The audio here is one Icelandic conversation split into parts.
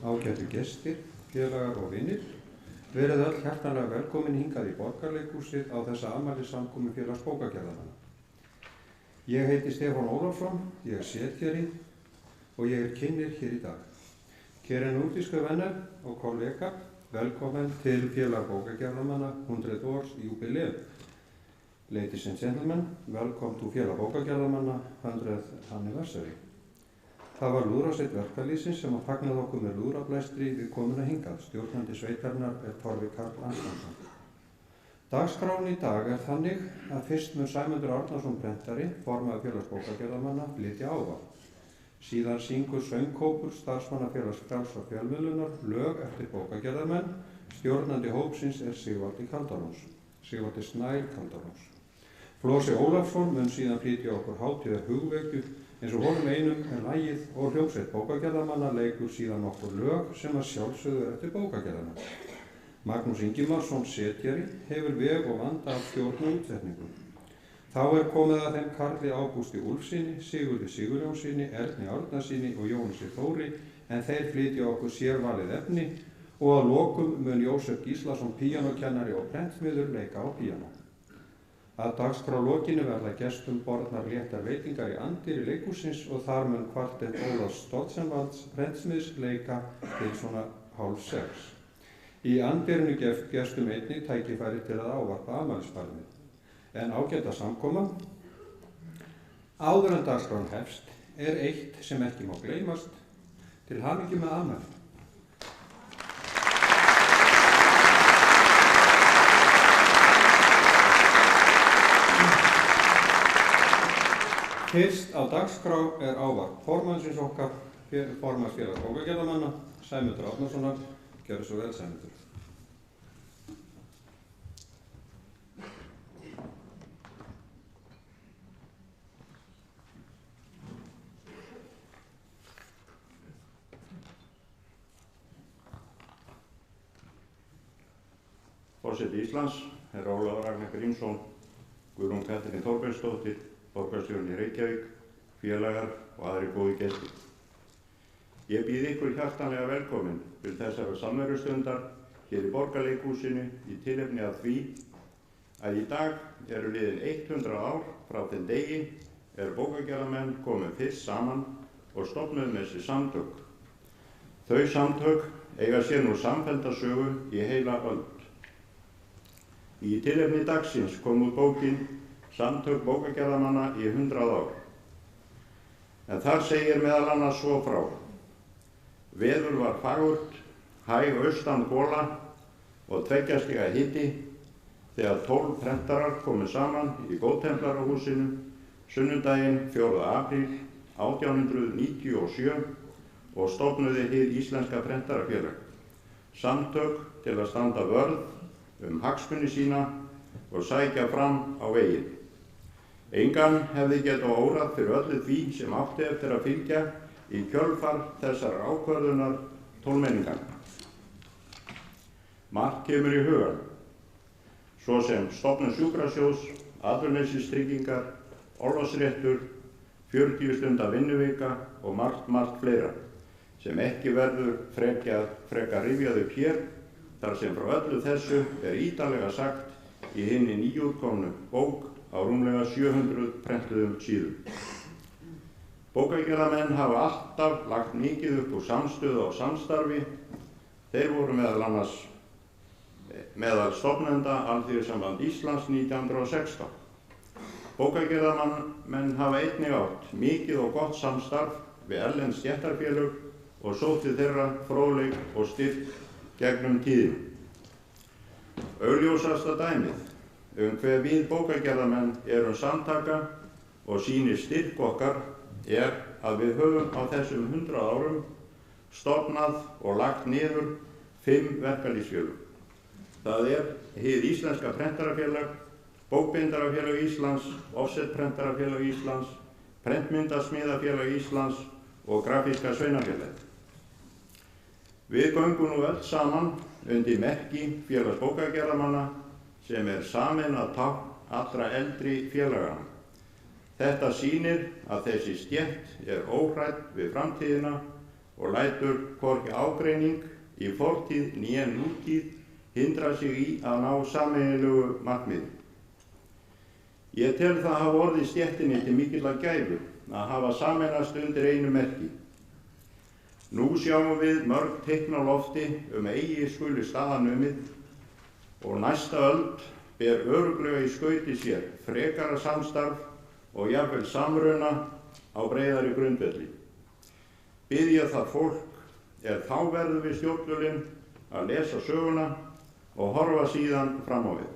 ágætu gestir, félagar og vinir. Verið öll hjartanlega velkomin hingað í Borgarleikhúsið á þessa afmælissamkomu félags bókagerðarmanna. Ég heiti Stefán Ólafsson, ég er setjari og ég er kynnir hér í dag. Kære nordiske venner og kollegaer, velkommen til félag bókagerðarmanna 100 års jubileum. Ladies and gentlemen, welcome to félag bókagerðarmanna 100th anniversary. Það var lúðrasveit verkalýðsins sem að fagnaði okkur með lúðrablæstri við komuna hingað. Stjórnandi sveitarinnar er Torfi Karl Anstonsson. Dagskráin í dag er þannig að fyrst mun Sæmundur Árnason prentari, formaður félags bókagerðarmanna, flytja ávarp. Síðan syngur söngkópur starfsmannafélags Frjáls og fjölmiðlunar lög eftir bókagerðarmenn. Stjórnandi hópsins er Sigvaldi Snær Kaldaróns. Flósi Ólafsson mun síðan flytja okkur hátíðar hugvekju. Eins og honum einum er lagið og hljómsveit bókagerðarmanna leikur síðan nokkur lög sem að sjálfsögðu eftir bókagerðarmenn. Magnús Ingimarsson setjari hefur veg og vanda af stjórn og útsetningu. Þá er komið að þeim Karli Ágústi Úlfssyni, Sigurði Sigurjónssyni, Erni Árnasyni og Jónasi Þóri, en þeir flytja okkur sérvalið efni og að lokum mun Jósef Gíslason píanókennari og prentsmiður leika á píanó. Að dagskrá lokinu verða gestum borðnar léttar veitingar í anddyri leikhússins og þar mun kvartett Ólafs Stoltzenwalds prentsmiðs leika til svona 5:30. Í andyrinu gefst gestum einnig tækifæri til að ávarpa afmælisbarnið. En ágæta samkoma. Áður en dagskráin hefst er eitt sem ekki má gleymast, til hamingju með afmæli. Fyrst á dagskrá er ávarp formannsins okkar, formanns félags bókagerðarmanna, Sæmundur Árnasonar. Gjörðu svo vel, Sæmundur. Forseti Íslands, herra Ólafur Ragnar Grímsson, Guðrún Katrín Þorbergsdóttir, borgarstjórinn í Reykjavík, félagar og aðrir góði gestir. Ég býð ykkur hjartanlega velkomin til þessara samverustundar hér í Borgarleikhúsinu í tilefni af því að í dag eru liðin 100 ár frá þeim degi bókagerðarmenn komu fyrst saman og stofnuðu með sér samtök. Þau samtök eiga sér nú samfellda sögu í heila öld. Í tilefni dagsins kom út bókin Samtök bókagerðarmanna í 100 ár. En þar segir meðal annars svo frá. Veður var fagurt, hæg austan gola og 2 stiga hiti þegar 12 prentarar komu saman í Góðtemplarahúsinu sunnudaginn 4. apríl 1897 og stofnuðu hið Íslenska Prentarafélag. Samtök til að standa vörð hagsmuni sína og sækja fram á veginn. Engan hefði getað órað fyrir öllu því sem átti eftir að fylgja í kjölfar þessar ákvörðunar tólmenninganna. Margt kemur í hugann, svo sem stofnun sjúkrasjóðs, atvinnuleysistryggingar, orlofsréttur, 40 stunda vinnuvika og margt fleira, sem ekki verður frekar rifjað upp hér, þar sem frá öllu þessu er ítarlega sagt í hinni nýútkomnu bók á rúmlega 700 prentuðum síðum. Bókagerðarmenn hafa alltaf lagt mikið upp úr samstöðu og samstarfi. Þeir voru meðal annars meðal stofnenda Alþýðusamband Íslands 1916. Bókagerðarmenn hafa einnig átt mikið og gott samstarf við erlend stéttarfélög og sótti þeirra fróðleik og styrk gegnum tíðina. Augljósasta dæmið hve við bókagerðarmenn erum samtaka og sýnir styrk okkar að við höfum á þessum 100 árum stofnað og lagt niður 5 verkalýðsfélög. Það hið Íslenska Prentarafélag, Bókbindarafélag Íslands, Offsetprentarafélag Íslands, Prentmyndasmíðafélag Íslands og Grafíska sveinafélagið. Við göngum nú öll saman undir merki félags bókagerðarmanna sem sameinað tákn allra eldri félaganna. Þetta sýnir að þessi stétt óhrædd við framtíðina og lætur hvorki ágreining í fortíð né nútíð hindra sig í að ná sameiginlegu markmiði. Ég tel það hafa orðið stéttinni til mikillar gæfu að hafa sameinast undir einu merki. Nú sjáum við mörg teikn á lofti eigi skuli staðan numið og næsta öld ber örugglega í skauti sér frekara samstarf og jafnvel samruna á breiðari grundvelli. Bið ég það fólk þá verðum við stjórnvölin að lesa söguna og horfa síðan fram á við.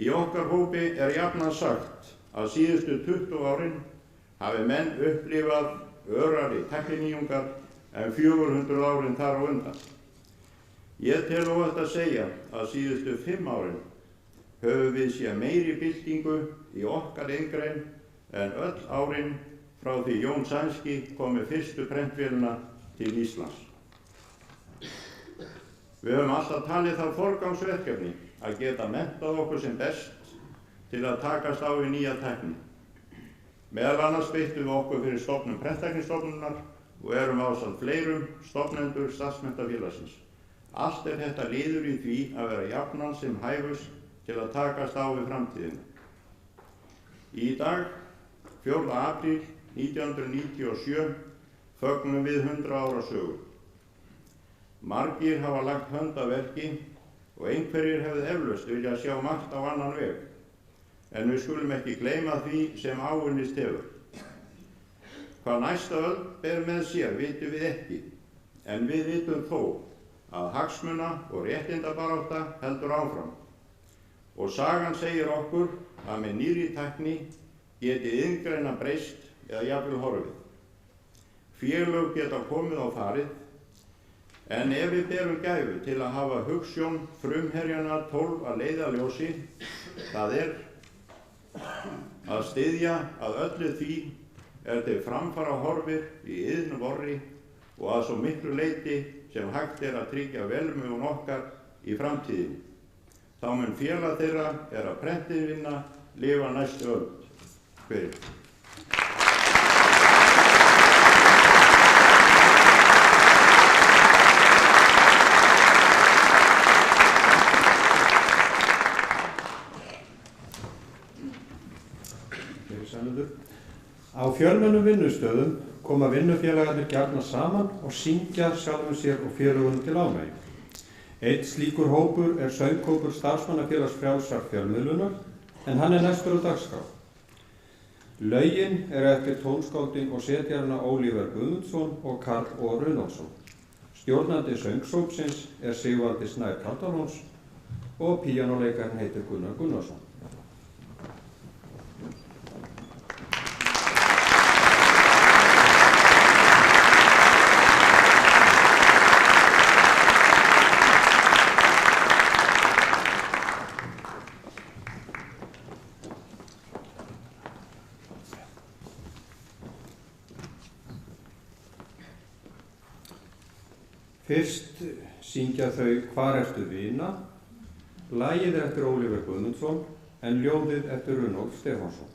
Í okkar hópi jafnan sagt að síðustu 20 árin hafi menn upplifað örari tækninýjungar en 400 árin þar á undan. Ég tel óhætt að segja að síðustu 5 árin höfum við séð meiri byltingu í okkar iðngrein en öll árin frá því Jón Sænski kom með fyrstu prentvélina til Íslands. Við höfum alltaf talið það forgangsverkefni að geta menntað okkur sem best til að takast á við nýja tækni. Meðal annars beittum við okkur fyrir stofnun Prenttæknistofnunar og erum ásamt fleirum stofnendur starfsmenntafélagsins. Allt þetta liður í því að vera jafnan sem hæfust til að takast á við framtíðina. Í dag, 4. apríl 1997, fögnum við 100 ára sögu. Margir hafa lagt hönd að verki og einhverjir hefðu eflaust viljað sjá margt á annan veg, en við skulum ekki gleyma því sem áunnist hefur. Hvað næsta öld ber með sér vitum við ekki, en við vitum þó að hagsmuna og réttindabarátta heldur áfram. Og sagan segir okkur að með nýrri tækni geti iðngreinar breyst eða jafnvel horfið. Félög geta komið á farið, en ef við berum gæfu til að hafa hugsjón frumherjana 12 að leiðarljósi, það að styðja að öllu því til framfara horfir í iðnvorri og að svo miklu leyti sem hægt að tryggja velmegun okkar í framtíðinni. Þá mun félag þeirra að prentvinna lifa næstu öld. Hver? Á fjölmennum vinnustöðum koma vinnufélagarnir gjarnan saman og syngja sjálfum sér og félögunum til ánægju. Einn slíkur hópur söngkópur starfsmannafélags frjálsrar fjölmiðlunar, en hann næstur á dagskrá. Lögin eftir tónskáldin og setjarana Ólíver Guðmundsson og Karl O. Runólfsson. Stjórnandi söngsópsins Sigvaldi Snær Kaldalóns og píanóleikarinn heitir Gunnar Gunnarsson. Fyrst syngja þau Hvar ertu vina, lagið eftir Ólíver Guðmundsson en ljóðið eftir Runólf Stefánsson.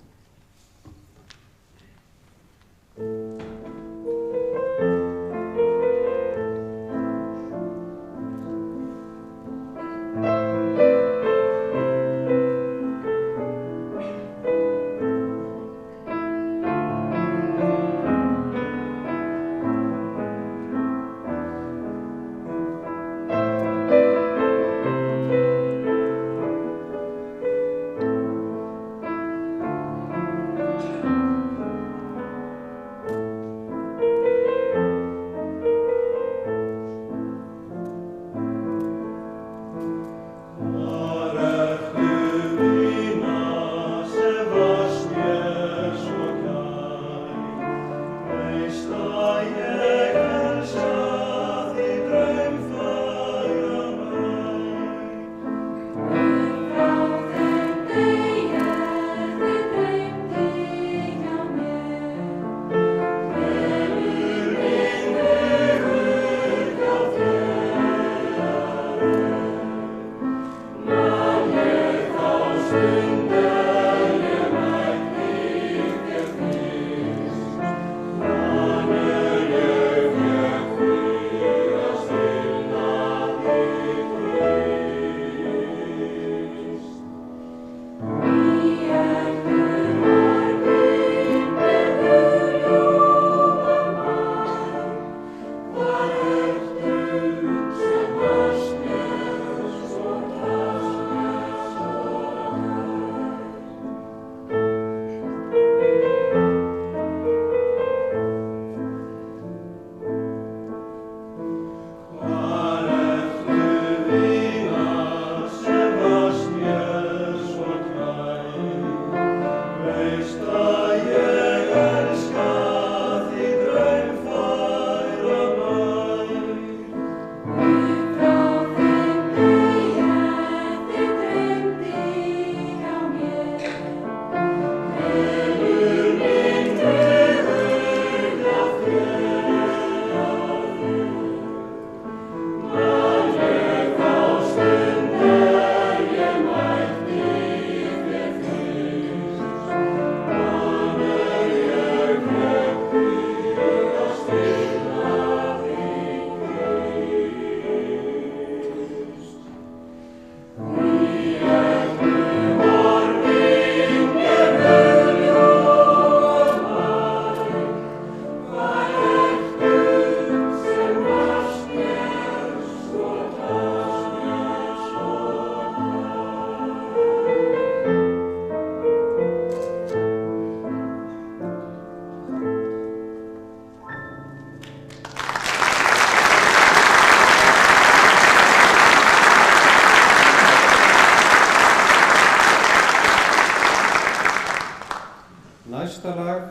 Næsta lag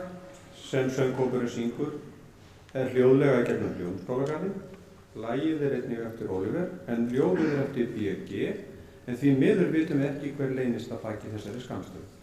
sem söngkópurinn syngur er hljóðlega gegnum Hljómskálagarðinn. Lagið er einnig eftir Oliver en ljóðið er eftir B.G. en því miður vitum við ekki hver leynist að baki þessari skammstöfun.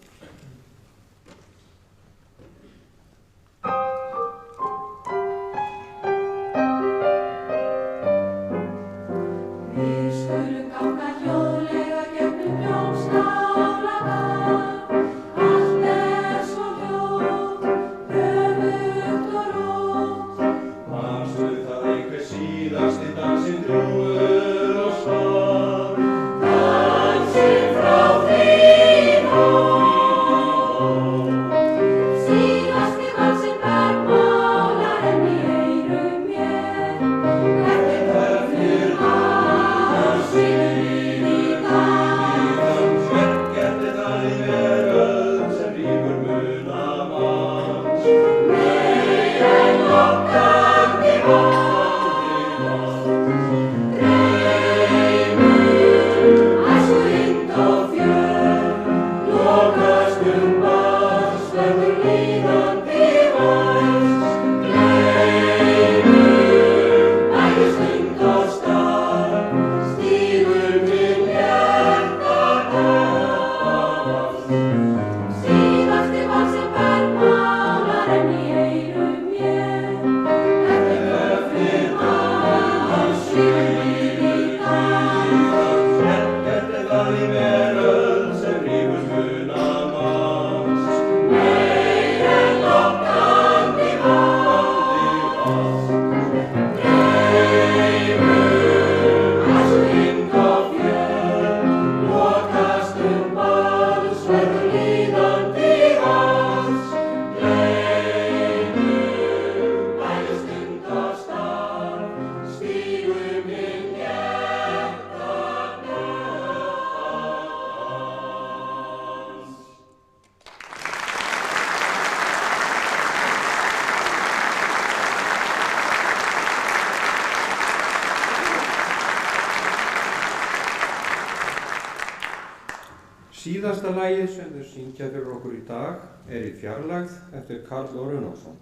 Síðasta lagið sem þau syngja fyrir okkur í dag er í fjarlægð eftir Karl Runólfsson.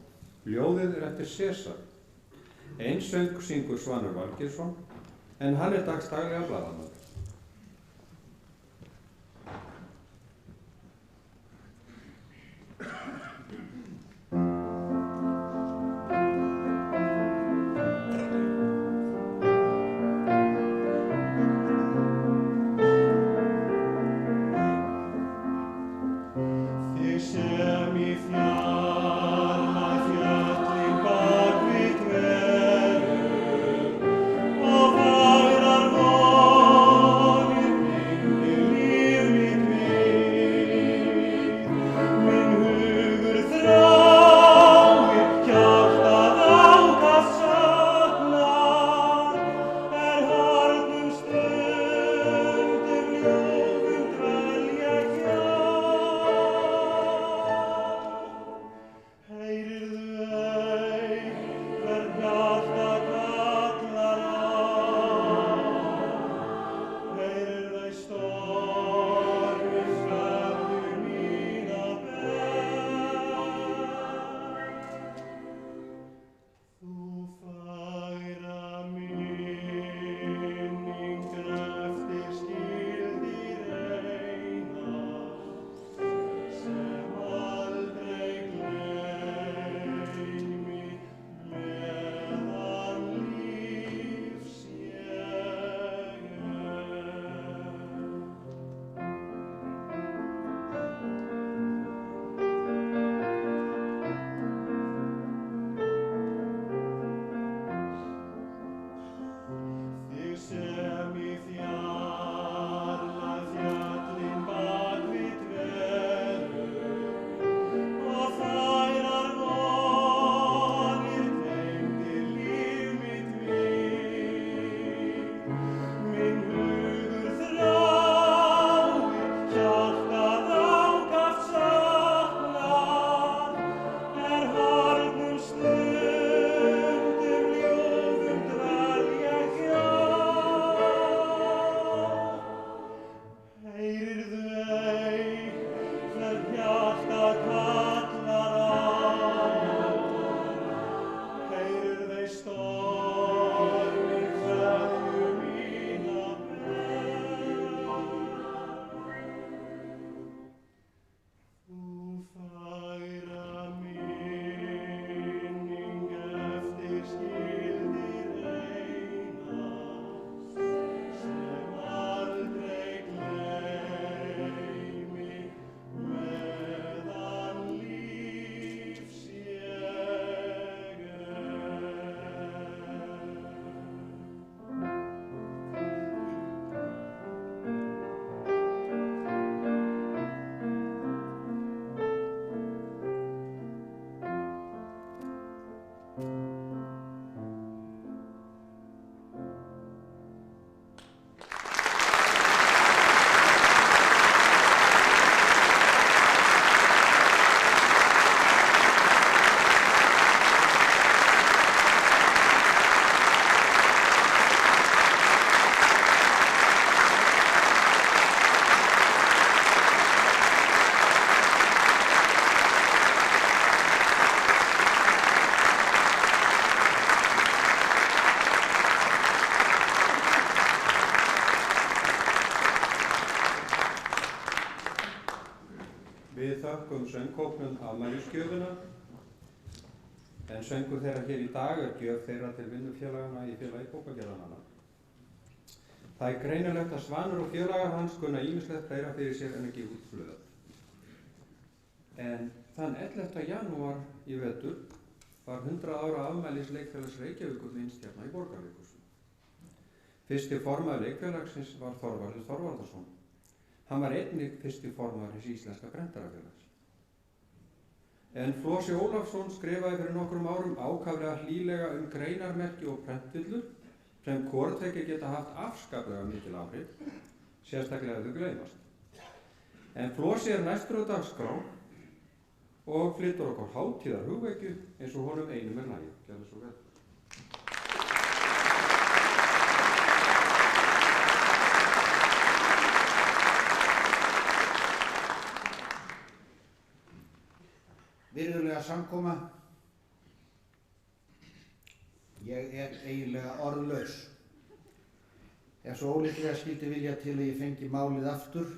Ljóðið er eftir Sesar. Einsöng syngur Svanur Valgeirsson en hann er dagsdaglega blaðamaður. Við þökkum söngkópnum afmælisgjöfina, en söngur þeirra hér í dag er gjöf þeirra til vinnufélagana í félagi bókagerðarmanna. Það er greinilegt að Svanur og félagar hans kunna ýmislegt fleira fyrir sér en ekki útflöð. En þann 11. janúar í vetur var 100 ára afmælis Leikfélags Reykjavíkur minnst hérna í Borgarleikhúsinu. Fyrsti formaður leikfélagsins var Þorvarður Þorvarðarsson. Hann var einnig fyrsti formaður hins íslenska prentarafélags. En Flosi Ólafsson skrifaði fyrir nokkrum árum ákaflega hlýlega greinarmerki og prentvillur sem hvortveggja geta haft afskaplega mikil áhrif, sérstaklega ef þau gleymast. En Flosi er næstur á dagskrá og flytur okkur hátíðar hugvekju eins og honum einum er nægir. Gjörðu svo vel. Virðulega samkoma, ég er eiginlega orðlaus. Ef svo ólíklega skyldi vilja til að ég fengi málið aftur,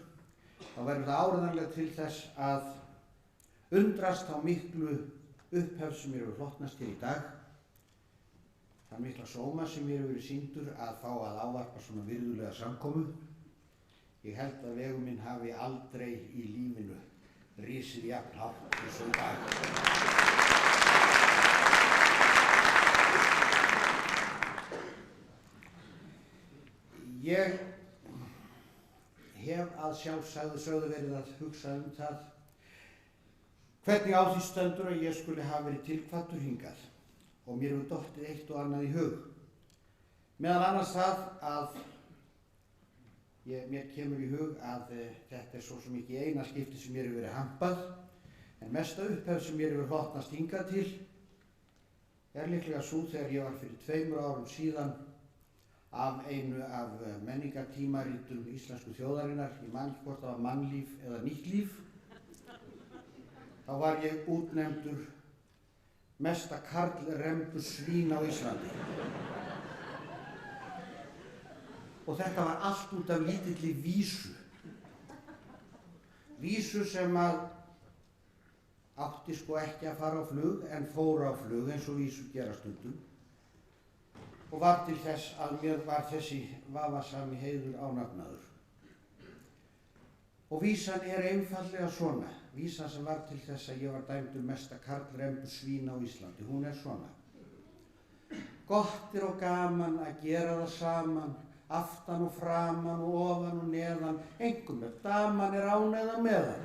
þá verður það áreiðanlega til þess að undrast á miklu upphefð sem mér hefur hlotnast hér í dag, þann mikla sóma sem mér hefur verið sýndur að fá að ávarpa svona virðulega samkomu. Ég held að vegur minn hafi aldrei í lífinu risið jafn hátt eins og í dag. Ég hef að sjálfsögðu verið að hugsa það hvernig á því stendur að ég skuli hafa verið tilkvaddur hingað og mér hefur dottið eitt og annað í hug. Meðal annars það að mér kemur í hug að þetta er svo sem ekki eina skipti sem mér hefur verið hampað, en mesta upphefð sem mér hefur hlotnast hingað til er líklega sú þegar ég var fyrir 2 árum síðan af einu af menningartímaritum íslensku þjóðarinnar, ég man ekki hvort það var Mannlíf eða Nýtt líf, þá var ég útnefndur mesta karlrembusvín á Íslandi. Og þetta var allt út af lítilli vísu. Vísu sem að átti sko ekki að fara á flug en fór á flug eins og vísur gera stundum. Og var til þess að mér var þessi vafasami heiður ánafnaður. Og vísan er einfaldlega svona. Vísan sem var til þess að ég var dæmdur mesta karlrembusvín á Íslandi. Hún er svona. Gott er og gaman að gera það saman, aftan og framan og ofan og neðan, engum er daman er án eða meðan.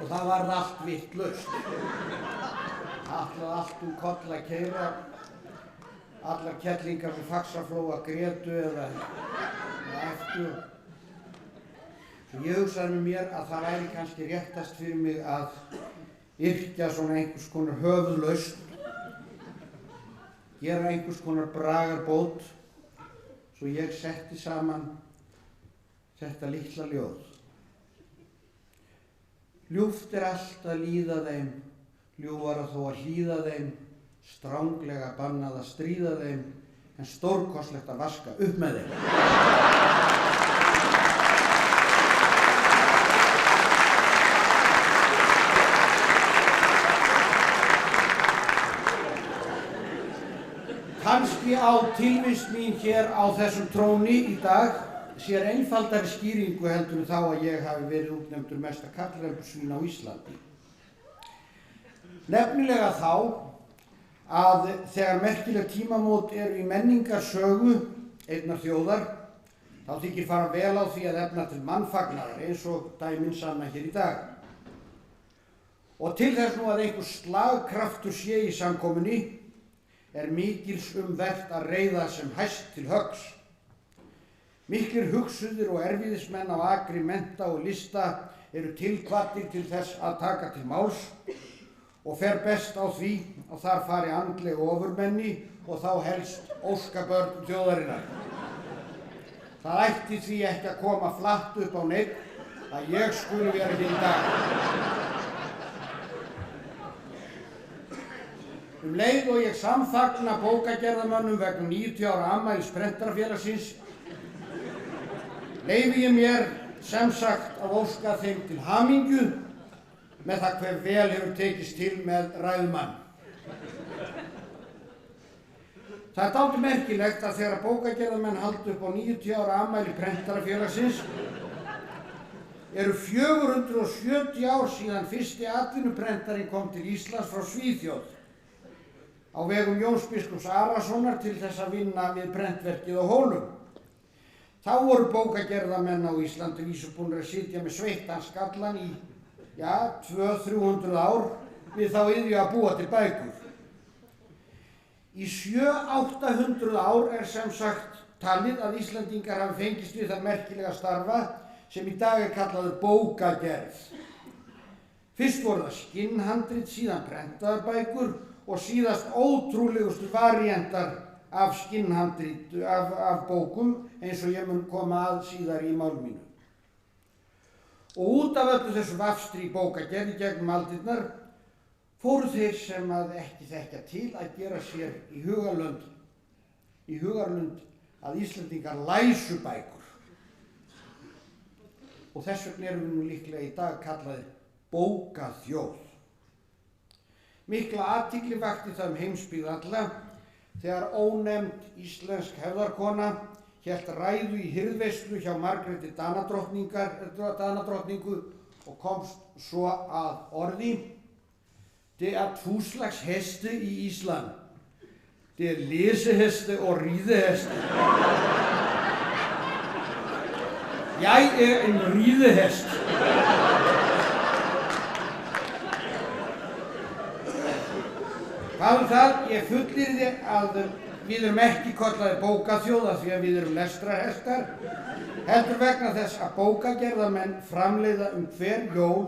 Og það varð allt vitlaust. Allt koll að keyra, allar kettlingar við Faxaflóa grétu eða eftir. Svo ég hugsaði með mér að það væri kannski réttast fyrir mig að yrkja svona einhvers konar höfuðlausn, gera einhvers konar bragarbót, svo ég setti saman þetta litla ljóð. Ljúft er allt að líða þeim, ljúfara þó að hlýða þeim, stránglega bannað að stríða þeim, en stórkostlegt að vaska upp með þeim. Kannski á tilvist mín hér á þessum tróni í dag sér einfaldari skýringu heldur en þá að ég hafi verið útnefndur mesta karlrembusvín á Íslandi. Nefnilega þá að þegar merkileg tímamót eru í menningarsögu einnar þjóðar, þá þykir fara vel á því að efna til mannfagnaðar eins og dæmin sanna hér í dag. Og til þess nú að einhver slagkraftur sé í samkomunni, er mikils vert að reiða sem hæst til höggs. Miklir hugsuðir og erfiðismenn á akri mennta og lista eru tilkvaddir til þess að taka til máls og fer best á því að þar fari andleg ofurmenni og þá helst óskabörn þjóðarinnar. Það ætti því ekki að koma flatt upp á neitt að ég skuli vera hér í dag. leið og ég samfagna bókagerðarmönnum vegna 90 ára afmælis Prentarafélagsins leyfi ég mér sem sagt að óska þeim til hamingju með það hve vel hefur tekist til með ræðumann. Það er dálítið merkilegt að þegar bókagerðarmenn halda upp á 90 ára afmæli Prentarafélagsins eru 470 ár síðan fyrsti atvinnuprentarinn kom til Íslands frá Svíþjóð á vegum Jóns biskups Arasonar til þess að vinna við prentverkið á Hólum. Þá voru bókagerðarmenn á Íslandi vísubúnir að sitja með sveittan skallan í 200-300 ár við þá iðju að búa til bækur. Í 700-800 ár er sem sagt talið að Íslendingar hafi fengist við það merkilega starfa sem í dag er kallaður bókagerð. Fyrst voru það skinnhandrit, síðan prentaðar bækur og síðast ótrúlegustu variantar af skinnhandrit, af bókum eins og ég mun koma að síðar í máli mínu. Og út af öllu þessu vafstri í bókagerð í gegnum aldirnar fóru þeir sem að ekki þekkja til að gera sér í hugarlund að Íslendingar læsu bækur. Og þess vegna erum við nú líklega í dag kallaðir bókaþjóð. Mikla athygli vakti það heimsbyggð alla þegar ónefnd íslensk hefðarkona hélt ræðu í hirðveislu hjá Margréti Danadrottningu og komst svo að orði: Det er to slags heste i Island. Det er læseheste og rideheste. Jeg er en ridehest. Hvað það? Ég fullyrði að við erum ekki kallaðir bókaþjóð af því að við erum lestrarhestar, heldur vegna þess að bókagerðarmenn framleiða hver jól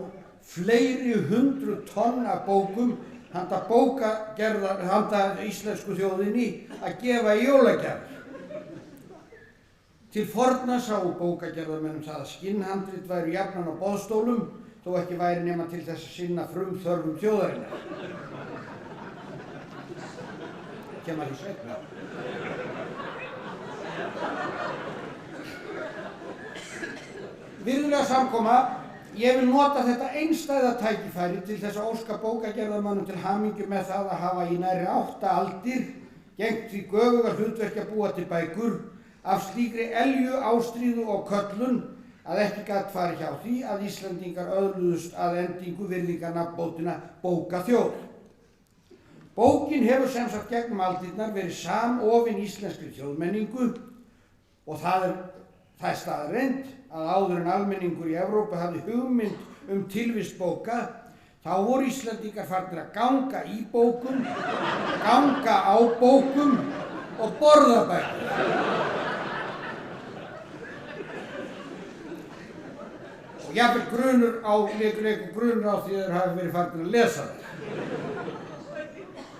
fleiri 100 tonn af bókum handa íslensku þjóðinni að gefa í jólagjafir. Til forna sáu bókagerðarmennum það að skinnhandrit væru jafnan á boðstólum þó ekki væri nema til þess að sinna frumþörfum þjóðarinnar. Kemur því seinna. Virðulega samkoma, ég vil nota þetta einstæða tækifæri til þess að óska bókagerðarmönnum til hamingju með það að hafa í nærri 8 aldir gegnt því göfuga hlutverki að búa til bækur af slíkri elju, ástríðu og köllun að ekki gat farið hjá því að Íslendingar öðluðust að endingu virðingarnafnbótina bókaþjóð. Bókin hefur sem sagt gegnum aldirnar verið samofin íslenskri þjóðmenningu og það er staðreynd að áður en almenningur í Evrópu hafði hugmynd tilvist bóka, þá voru Íslendingar farnir að ganga í bókum, ganga á bókum og borða bækur. Og jafnvel grunur á því að þeir hafi verið farnir að lesa þær.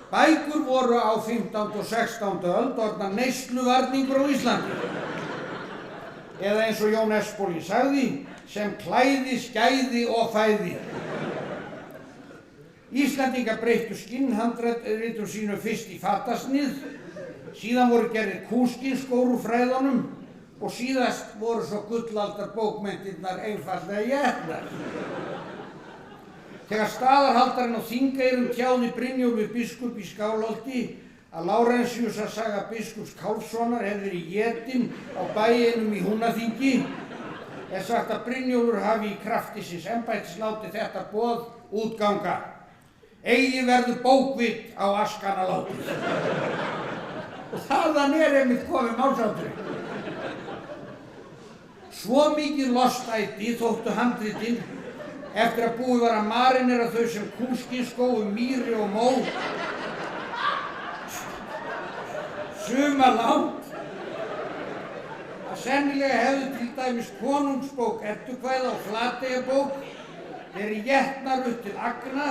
Bækur voru á 15. og 16. öld orðnar neysluvarningur á Íslandi. Eða eins og Jón Espólín sagði, sem klæði, skæði og fæði. Íslendingar breyttu skinnhandritum sínu fyrst í fatasnið, síðan voru gerðir kúskinskór úr fræðunum og síðast voru svo gullaldar bókmenntirnar einfaldlega étnar. Þegar staðarhaldarinn á Þingeyrum tjáði Brynjólfur biskup í Skálholti að Lárensiusar saga biskups Kálfssonar hefði verið étin á bæinum í Húnaþingi, er sagt að Brynjólfur hafi í krafti síns embættis látið þetta boð útganga: Eigi verður bókvitt á askana látið. Og þaðan er einmitt komið málsháttúrinn. Svo mikið lostæti þóttu handritin eftir að búið var að marinera þau sem kúskinskó mýri og mó sumarlangt að sennilega hefðu til dæmis konungsbók, eddukvæða og Flateyjarbók verið étnar upp til agna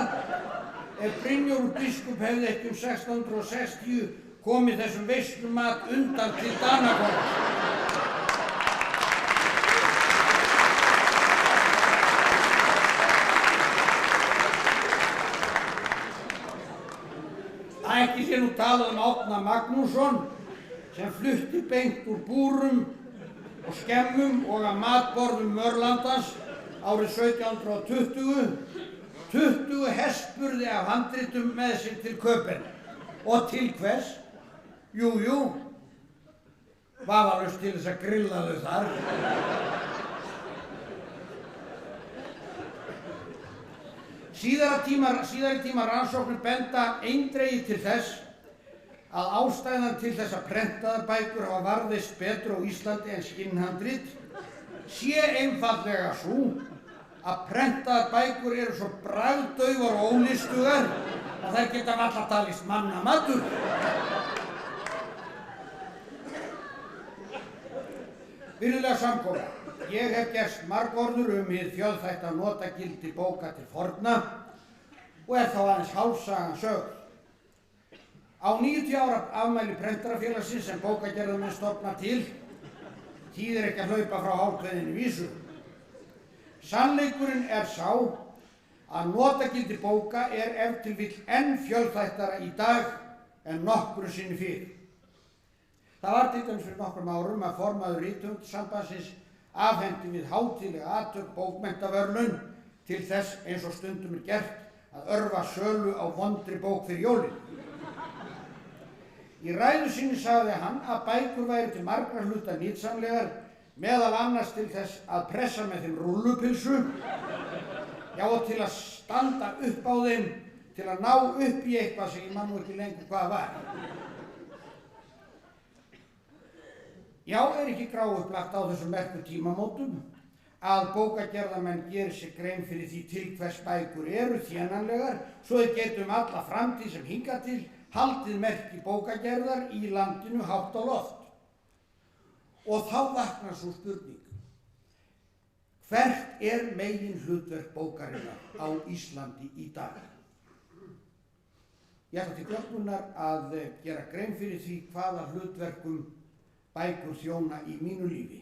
ef Brynjólfur biskup hefði ekki 1660 komið þessum veislumat undan til Danakonungs. Það ekki sé nú talað um Árna Magnússon sem flutti beint úr búrum og skemmum og að matborðum Mörlandans árið 1720, 20 hestburði af handritum með sig til Köpen. Og til hvers? Jú, vafalaust til þess að grilla þau þar. Síðari tíma rannsóknir benda eindregið til þess að ástæðan til þess að prentaðar bækur hafa varðveist betur á Íslandi en skinnhandrit sé einfaldlega sú að prentaðar bækur eru svo bragðdaufar og ólystugar að þær geta varla talist mannamatur. Virðulega samkoma, ég hef gerst margorður hið fjölþætta notagildi bóka til forna og þá aðeins hálfsagan sögð. Á 90 ára afmæli Prentarafélagsins sem bókagerðarmenn stofna til, þýðir ekki að hlaupa frá hálfkveðinni vísu. Sannleikurinn sá að notagildi bóka ef til vill enn fjölþættara í dag en nokkru sinni fyrr. Það var til dæmis fyrir nokkrum árum að formaður Rithöfundasambandsins afhenti við hátíðlega athöfn bókmenntaverðlaun til þess eins og stundum gert að örva sölu á vondri bók fyrir jólin. Í ræðu sinni sagði hann að bækur væri til margra hluta nytsamlegar, meðal annars til þess að pressa með þeim rúllupylsu, já og til að standa upp á þeim, til að ná upp í eitthvað sem ég man nú ekki lengur hvað var. Já, ekki gráupplagt á þessum merku tímamótum að bókagerðarmenn gerir sér grein fyrir því til hvers bækur eru þénanlegar svo þeir getum alla framtíð sem hingað til haldið merki bókagerðar í landinu hátt á loft. Og þá vaknar svo spurning. Hvert megin hlutverk bókarinnar á Íslandi í dag? Ég ætla til glöggvunar að gera grein fyrir því hvaða hlutverkum bækur þjóna í mínu lífi.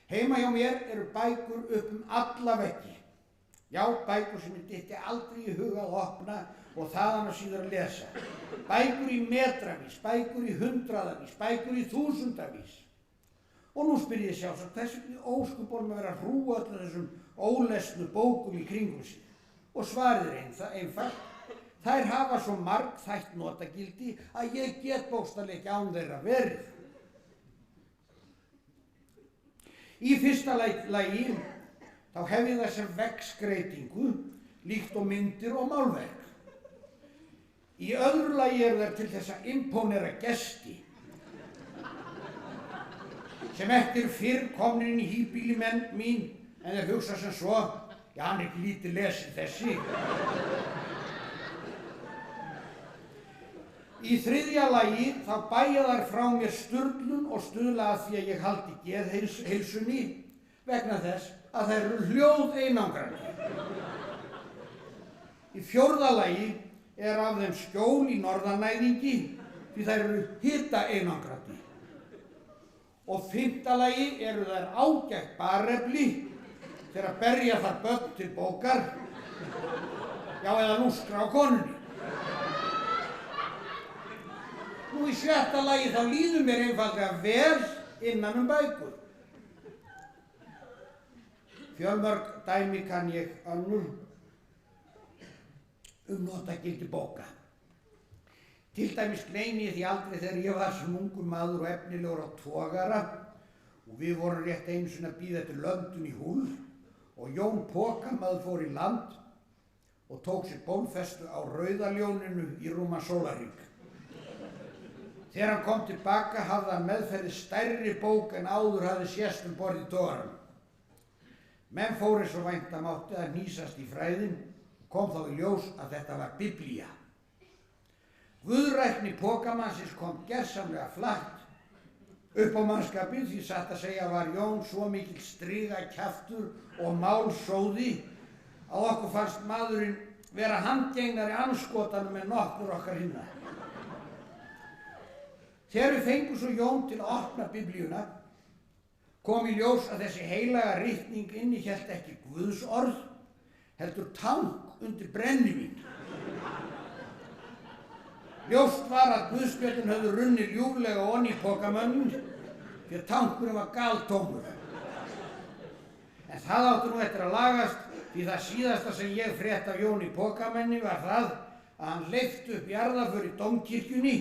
Heima hjá mér eru bækur upp alla veggi. Já, bækur sem ég dytti aldrei í huga að opna og þaðan að síðar að lesa. Bækur í metravís, bækur í hundraðavís, bækur í þúsundavís. Og nú spyr ég sjálfsagt hvers vegna ósköpunum að vera að hrúga öllum þessum ólesnu bókum í kringum sig. Og svarið einfalt. Þær hafa svo margþætt notagildi að ég get bókstaflega ekki án þeirra verið. Í fyrsta lagi þá hef ég þessa veggskreitingu líkt og myndir og málverk. Í öðru lagi eru þær til þess að impónera gesti sem eftir fyrr komnir inn í híbýli mín en þeir hugsa sem svo, já hann ekki lítið lesið þessi. Í þriðja lagi þá bæja þær frá mér sturlun og stuðla að því að ég haldi geðheilsunni vegna þess að þær eru hljóð einangrandi. Í fjórða lagi af þeim skjól í norðanæðingi því þær eru hita einangrandi. Og fimmta lagi eru þær ágætt barefli þegar að berja þar börn til bókar, já eða lúskra á konunni. Nú í sjötta lagi þá líður mér einfaldlega vel innan bækur. Fjölmörg dæmi kann ég önnur notagildi bóka. Til dæmis gleymi ég því aldrei þegar ég var sem ungur maður og efnilegur á togara og við vorum rétt einu sinni að bíða eftir löndun í Húl og Jón Pokamaður fór í land og tók sér bólfestu á Rauðaljóninu í rúman sólarhring. Þegar hann kom tilbaka hafði hann meðferðis stærri bók en áður hafði sést borð í togaranum. Menn fóru svo vænta mátti að hnýsast í fræðin og kom þá í ljós að þetta var Biblía. Guðrækni Pokamannsins kom gersamlega flatt upp á mannskapið því satt að segja var Jón svo mikill strigakjaftur og málsóði að okkur fannst maðurinn vera handgengnari andskotanum en nokkur okkar hinna. Þegar við fengum svo Jón til að opna Biblíuna kom í ljós að þessi heilaga ritning innihélt ekki Guðs orð, heldur tank undir brennivín. Ljóst var að guðspjöllin höfðu runnið ljúflega onni í pokamönnum því að tankurinn var galtómur. En það átti nú eftir að lagast því það síðasta sem ég frétt af Jóni Pokamenni var það að hann hleypti upp jarðarför í dómkirkjunni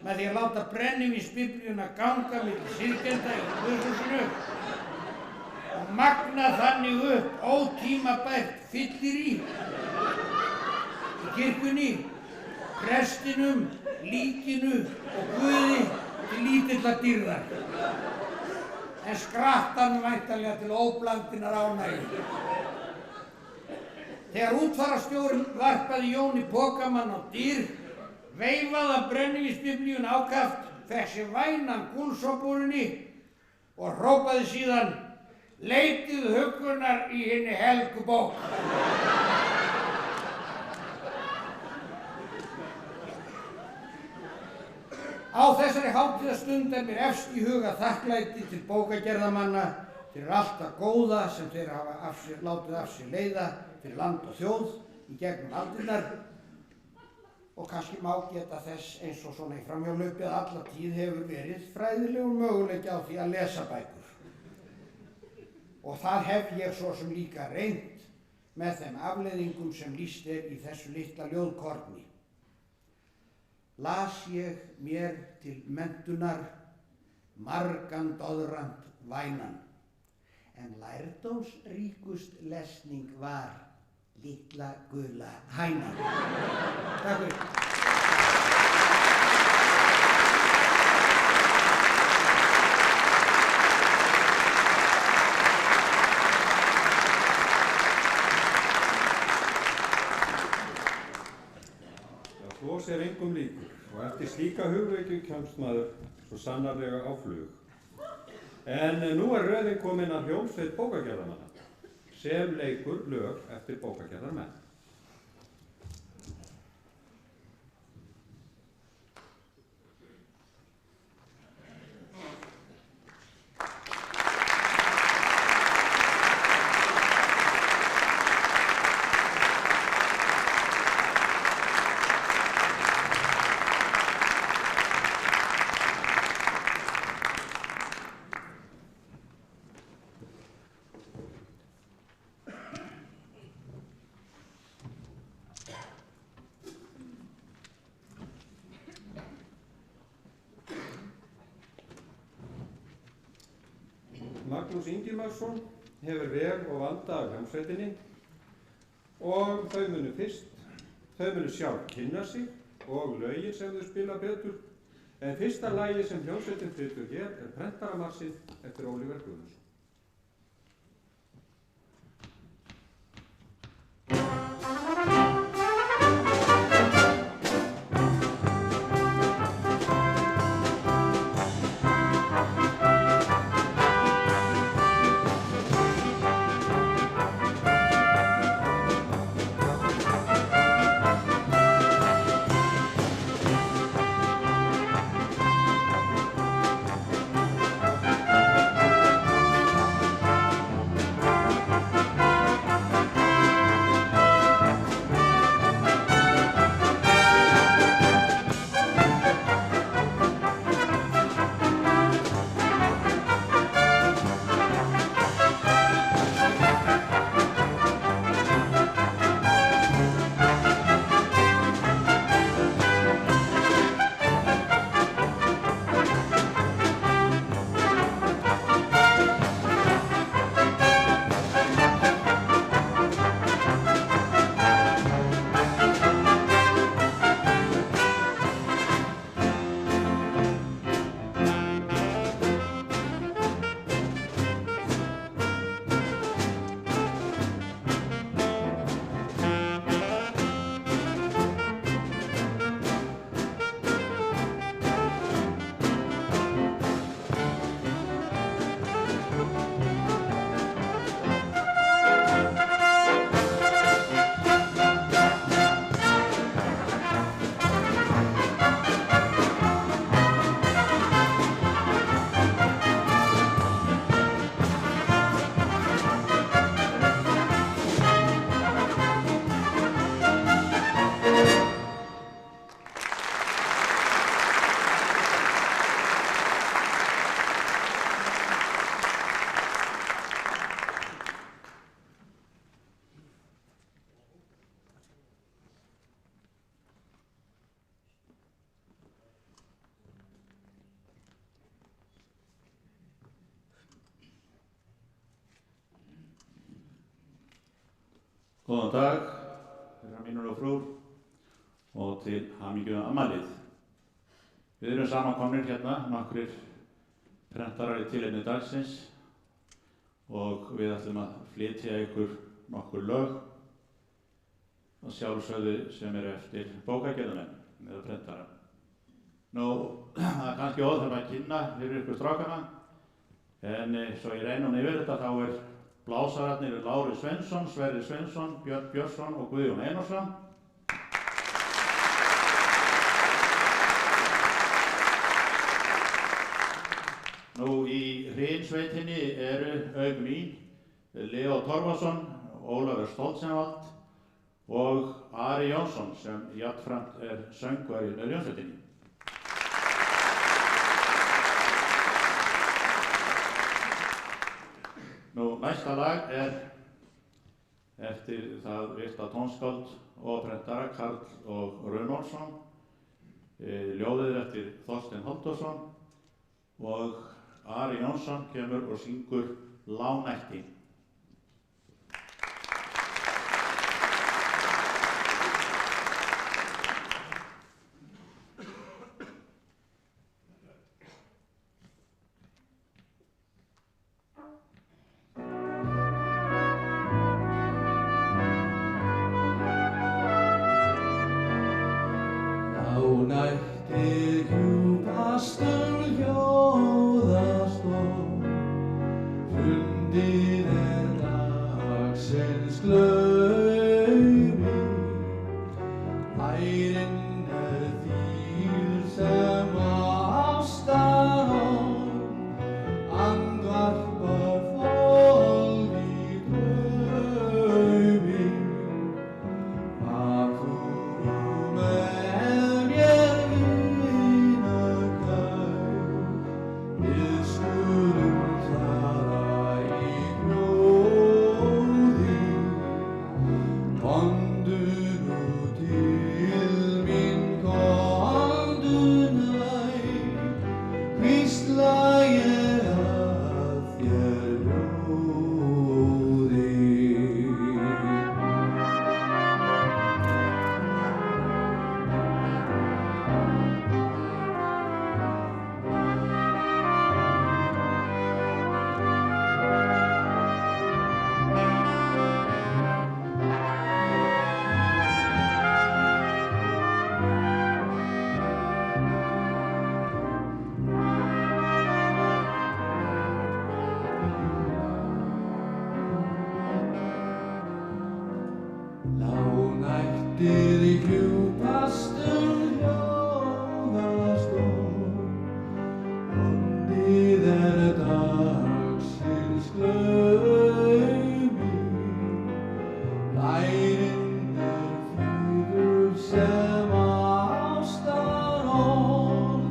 með því að láta brennivínsbiblíuna ganga milli syrgjenda í guðshúsinu og magna þannig upp ótímabært fyllirí í kirkjunni, prestinum, líkinu og Guði til lítillar dýrðar. En skrattan væntanlega til óblandinnar ánægju. Þegar útfararstjórinn varpaði Jóni Pokamann á dyr, veifaði hann brennivínsbiblíun ákaft, fékk sér vænan gúlsóbúrinni og hrópaði síðan: Leitið huggunar í hinni helgu bók. Á þessari hátíðastund mér efst í huga þakklæti til bókagerðamanna fyrir allt það góða sem þeir hafa látið af sér leiða fyrir land og þjóð í gegnum aldirnar og kannski má geta þess eins og svona í framhjálaupi að alla tíð hefur verið fræðilegur möguleiki á því að lesa bækur. Og það hef ég svo sem líka reynt með þeim afleiðingum sem lýst í þessu litla ljóðkorni. Las ég mér til menntunar margan doðrant vænan, en lærdómsríkust lesning var litla gula hænan. Takk fyrir. Flos er engum líkur og eftir slíka hugvekju kemst maður svo sannarlega á flug. En nú er röðin komin að hljómsveit bókagerðarmanna sem leikur lög eftir bókagerðarmenn. Magnús Ingimarsson hefur veg og vanda af hljómsveitinni og þau munu sjálf kynna sig og lögin sem þau spila betur, en fyrsta lagi sem hljómsveitin flytur hér er Prentaramarsið eftir Ólíver Guðmundsson. Góðan dag, herrar mínir og frúr, og til hamingju afmælið. Við erum samankomnir hérna, nokkrir prentarar í tilefni dagsins og við ætlum að flytja ykkur nokkur lög að sjálfsögðu sem eru eftir bókagerðarmenn eða prentara. Nú, það er kannski óþarft að kynna fyrir ykkur strákana, en svo ég reynum yfir þetta þá er blásararnir Lári Sveinsson, Sverrir Sveinsson, Björn Björnsson og Guðjón Einarsson. Nú í hrinsveitinni eru auk mín Leo Torfason, Ólafur Stoltzenwald og Ari Jónsson sem jafnframt er söngvari með hljómsveitinni. Nú, næsta lag er eftir það virta tónskáld og prentara Karl og Runólfsson, ljóðið eftir Þorstein Halldórsson og Ari Jónsson kemur og syngur Lánætti. Lánættið hjúpastur hljóðast og fundið dagsins glaumi. Bærinn þýr sem ástarorð andvarpar fólk í draumi. Var þú með mér vinargæf, við skulum tala í hljóði. Komdu nú til mín, komdu nær, hvísla ég að þér ljóði. Lánættið hjúpastur hljóðast og ondið dagsins glaumi. Bærinn þýður sem ástarorð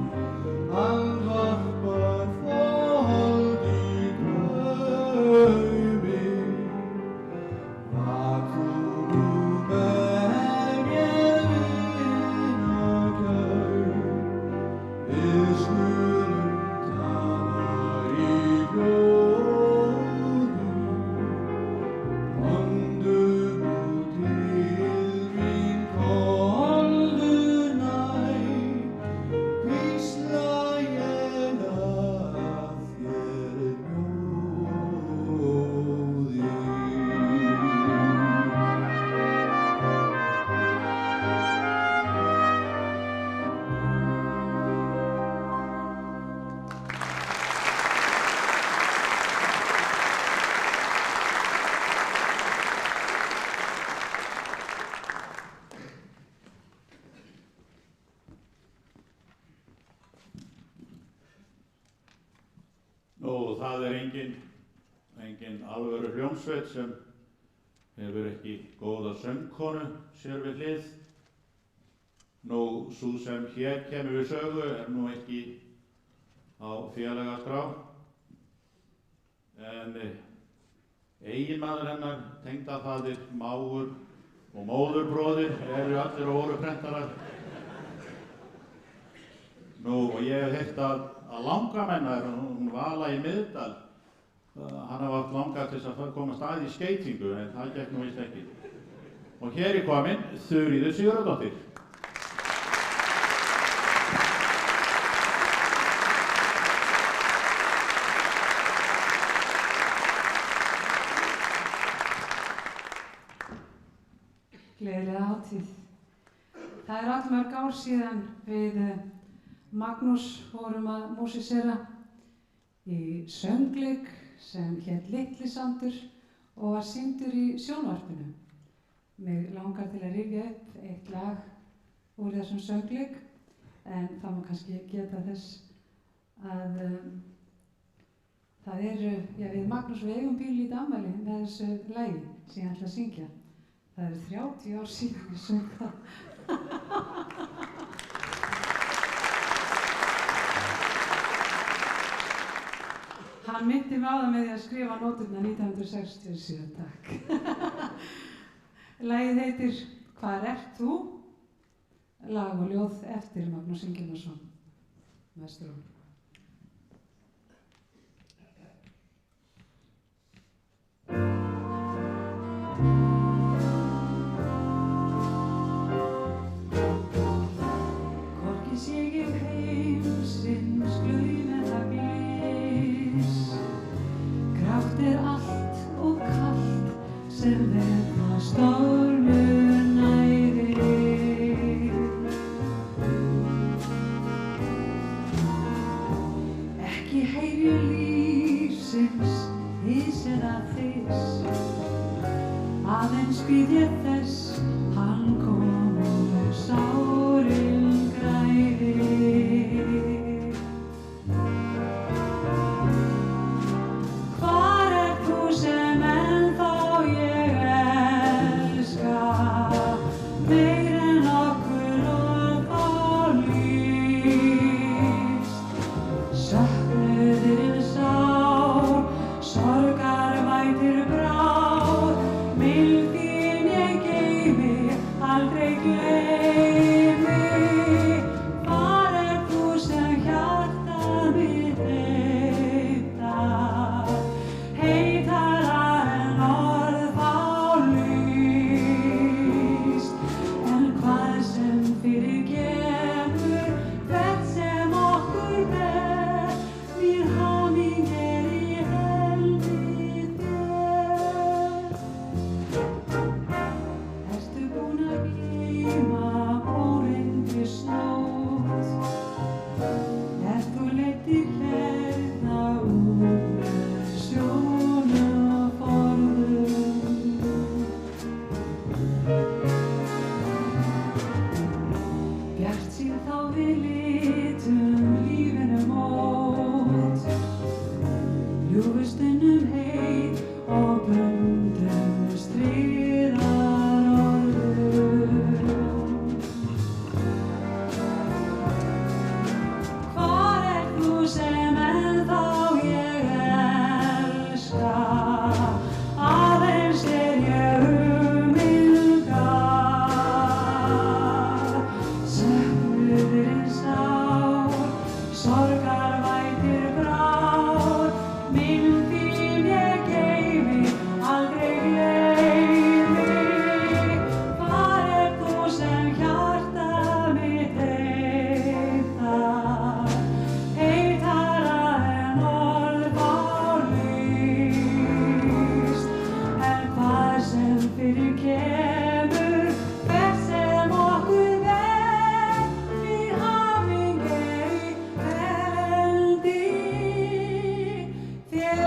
andvarpar fólk í draumi. Var þú með mér vinargæf, við skulum tala í hljóði. Komdu nú til mín, komdu nær, hvísla ég að þér ljóði. Nú, það er engin alvöru hljómsveit sem hefur ekki góða söngkonu sér við hlið. Nú, sú sem hér kemur við sögu er nú ekki á félagaskrá, en eiginmaður hennar, tengdafaðir, mágur og móðurbróðir eru allir og voru prentarar. Nú, og ég hef heyrt að langamennar, hún Vala í Miðdal, hann hafa haft langað til þess að komast að í skeytingu, en það gekk nú víst ekki. Og hér er komin Þuríður Sigurðardóttir. Gleðilega hátíð. Það er allmörg ár síðan við Magnús vorum að músísera í söngleik sem hét Litli Sandur og var sýndur í sjónvarpinu. Mig langar til að rifja upp eitt lag úr þessum söngleik, en það má kannski geta þess að það eru, við Magnús við eigum pínlítið afmæli með þessu lagi sem ég ætla að syngja. Það eru 30 ár síðan ég söng það. Hann myndi mig á það með því að skrifa nóturna 1967, takk. Lagið heitir Hvar ert þú? Lag og ljóð eftir Magnús Ingimarsson, Vesturón. Hvorki sé ég heimsins glaum eða glys, grátt er allt og kalt sem vegna stormur nærir. Ekki heyri ég lífsins hys eða þys, aðeins bíð ég þess hann kom og sárin græðir. Hvar ert þú sem ennþá ég elska, meir en nokkur orð á lýst? Söknuðurinn sár, sorgarvætur bráð, minn þín ég geymi, aldrei gleymi. Hvar ert þú sem hjarta mitt heimtar, heitara en orð fá lýst? En hvað sem fyrir kemur, hvert sem okkur ber, mín haming er í hendi þér. Ertu búin að gleyma óreyngisnótt? Ert þú leiddur hérna úr sjónarforðum? Bjartsýn þá við litum lífinu mót, ljúfustunum heit og bundum stríðar orðum. Hvar ert þú sem ennþá ég elska, aðeins ég umilgar? Söknuðurinn sár, sorgarvætur bráð, minn þín ég geymi, aldrei gleymi. Hvar ert þú sem hjarta mitt heimtar, heitara en orð fá lýst? En hvað sem fyrir kemur, hvert sem okkur ver, mín haming er í hendi þér.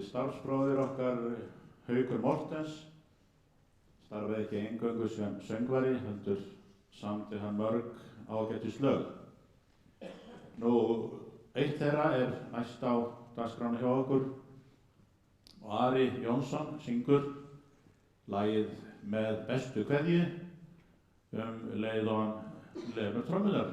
Starfsbróðir okkar Haukur Mortens starfaði ekki eingöngu sem söngvari, heldur samdi hann mörg ágætis lög. Eitt þeirra er næst á dagskráni hjá okkur og Ari Jónsson syngur lagið Með bestu kveðju leið og hann lemur trommunar.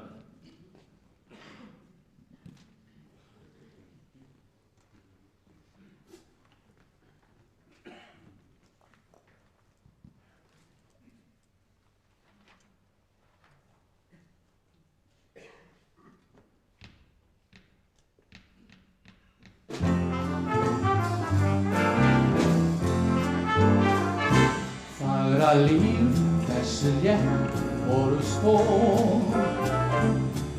Fagra líf, þessu létt voru spór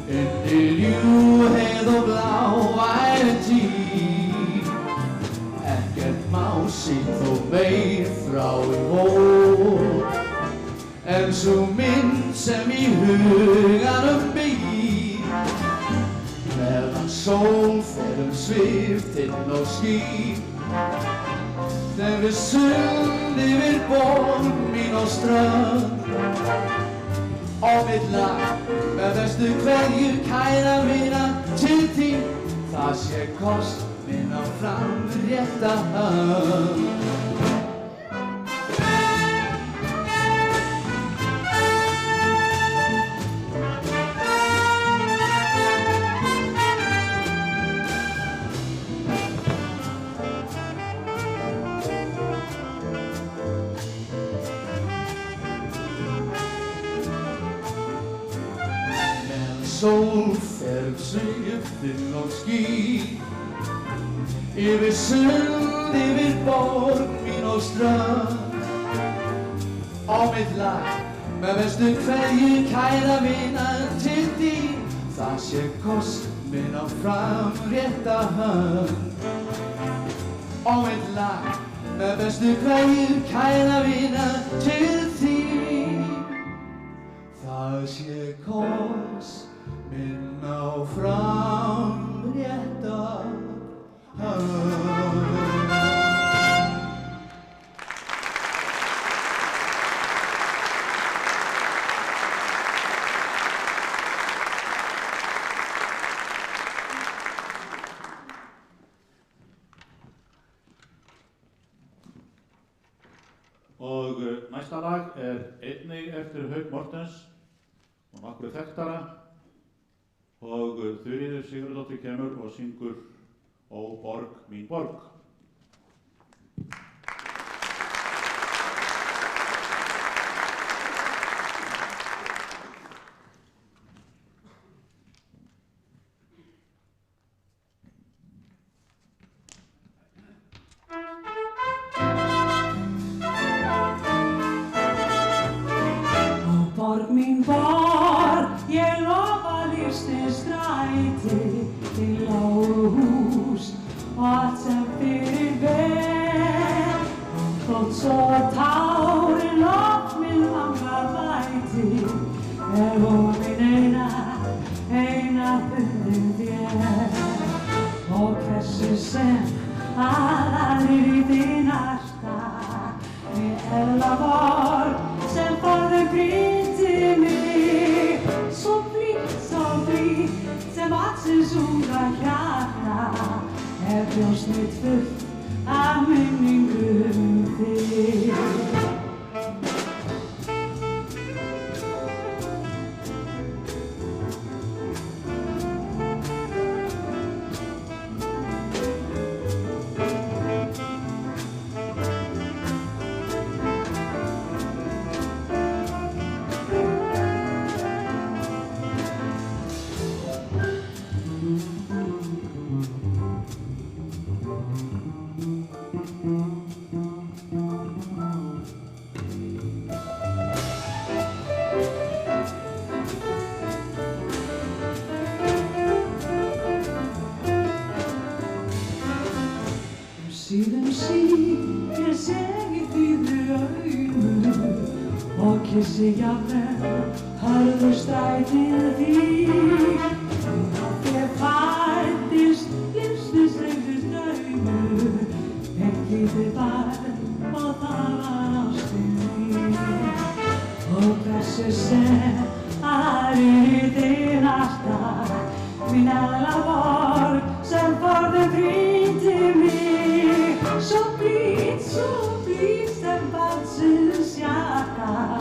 undir ljúfheið og blá ævintýr. Ekkert má sig þó meir frá í vor en sú mynd sem í huganum býr. Meðan sól fer svift inn og skín, þegar við sund yfir borg mín og strönd. Á mitt lag með bestu kveðju kæra vina til þín, það sé kost minn á framrétta hönd. Sól fer sviftin og skín, yfir sund, yfir borg mín og strönd. Á mitt lag með bestu kveðju kæra vina til þín, það sé kost minn á framrétta hönd. Á mitt lag með bestu kveðju kæra vina til þín, það sé kost minn á framrétta hönd. Og næsta lag einnig eftir Hauk Mortens og nokkru þekktara. Og Þuríður Sigurðardóttir kemur og syngur Ó borg, mín borg. Ó borg, mín borg, ég lofa lífsins stræti til lágús og allt sem fyrir ber. Og þótt svo tárin loft minn langa væti, vonin eina bundin þér. Og hversu sem aðrir í þín arta, við Elvaborg sem forðum brýndi mig. Svo blítt sem vaxins unga hjarta, brjóst mitt fullt af minningum þig. Ég segi þínu augu og kyssi jafnvel hörðu strætið þín. Ég fæddist lífsins reyndist draumur, eitt lítið barn og það var ástin mín. Og hversu sem aðrir í þín arta, mín Elvaborg sem forðum brýndi mig. Svo blítt sem barnsins hjarta,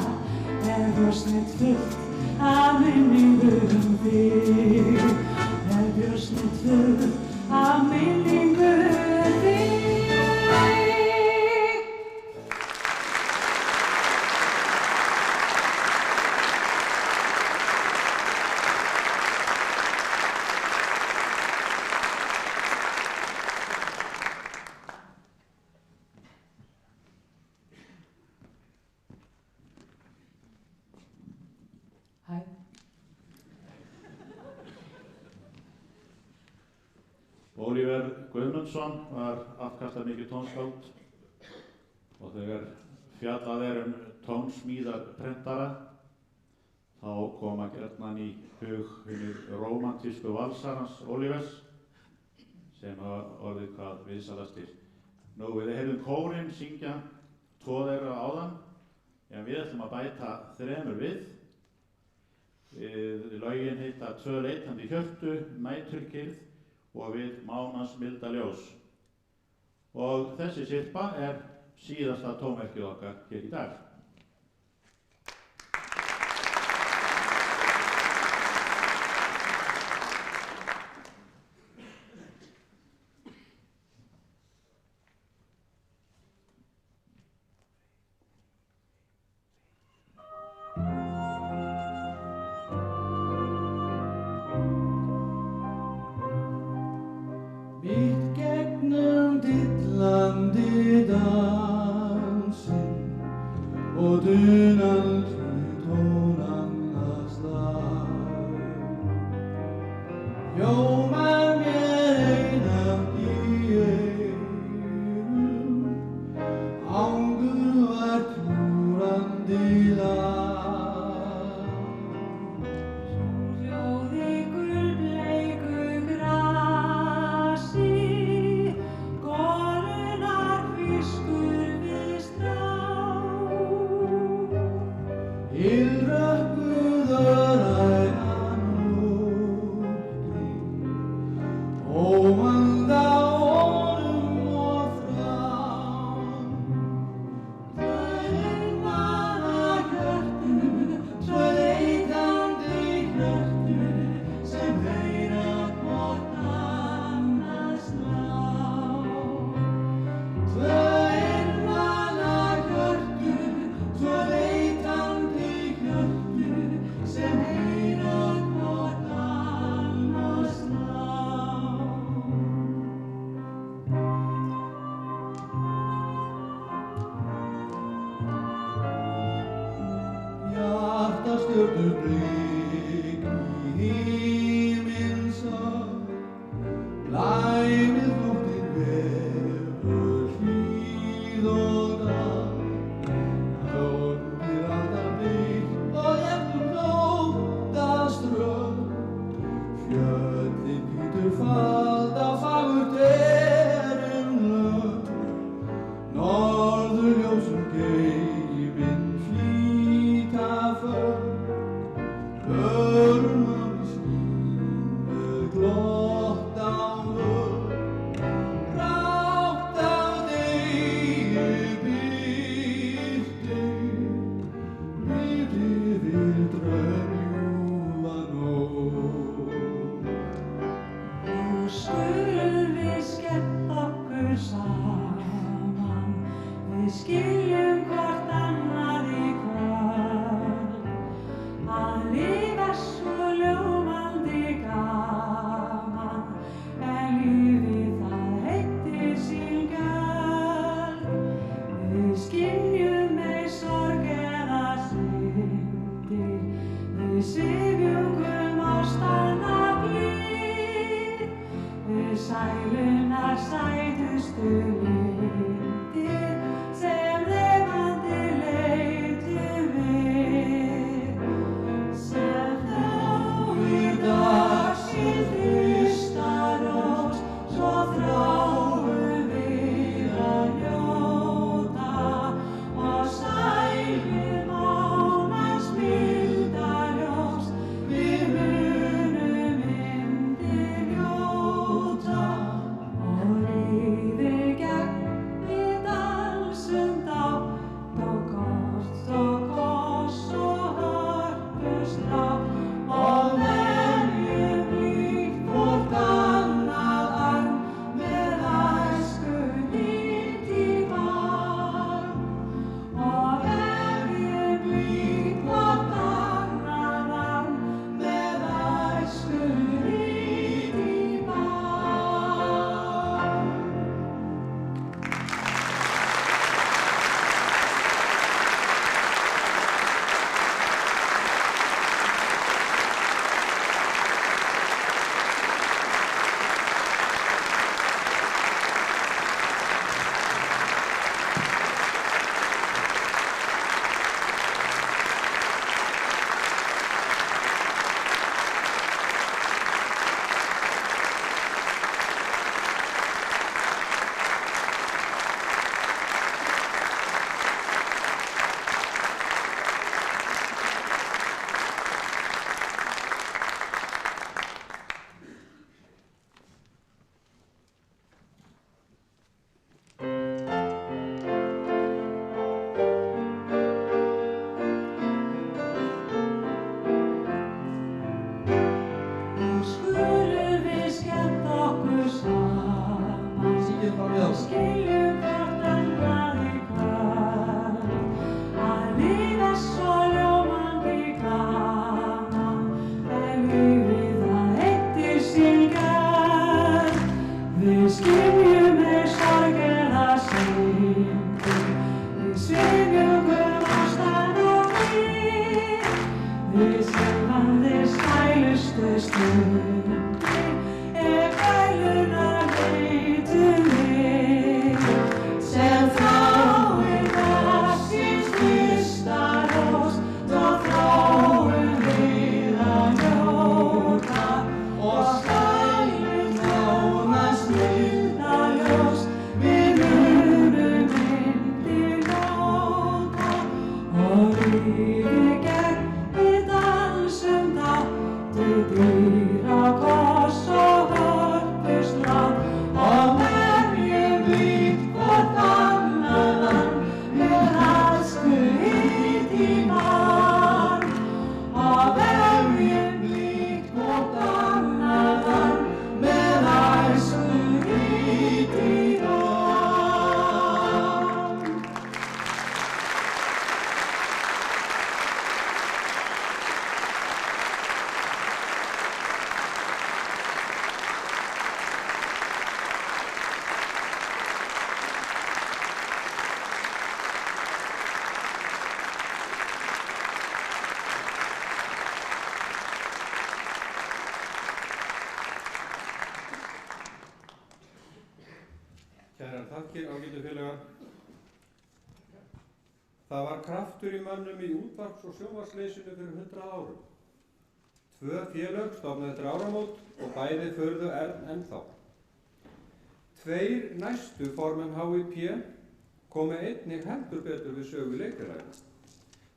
brjóst mitt fullt af minningum þig, brjóst mitt fullt af minningum þig. Hæ. Ólíver Guðmundsson var afkastamikið tónskáld og þegar fjallað tónsmíðar prentara þá koma gjarnan í hug hinir rómantísku valsar hans Ólívers sem hafa orðið hvað vinsælastir. Nú við heyrðum kórinn syngja 2 þeirra áðan, en við ætlum að bæta 3 við. Lögin heita 2 leitandi hjörtu, næturkyrrð og við mánans milda ljós. Og þessi syrpa síðasta tónverkið okkar hér í dag. Mitt gegnum dillandi dansinn og dunandi tónanna slag hljómar mér einatt í eyrum angurvært hjúrandi lag. Stjörnublik í himinsál, læmið nóttin vefur hlíð og dal, höfnir aldar blik og jafnum nóttaströnd, fjöllin hvítur falda fagurt lönd, norðurljósum geiminn flýta för. Örmum í skínu glott á vör, rátt af degi birti við draumljúfa nótt. Nú skulum við skemmta okkur saman, við skiljum hvort annað í kvöld, að lifa svo ljómandi dýra koss og hörpuslag og verjum við hvort annaðan með æsku hít í mann og verjum við hvort annaðan með æsku hít í mann. Kærar þakkir, ágætu félagar. Það var kraftur í mönnum í útvarps- og sjónvarpsleysinu fyrir 100 árum. 2 félög stofnuðu eftir áramót og bæði förðu ennþá. 2 næstu formenn HÍP komu einnig heldur betur við sögu leikfélaginu.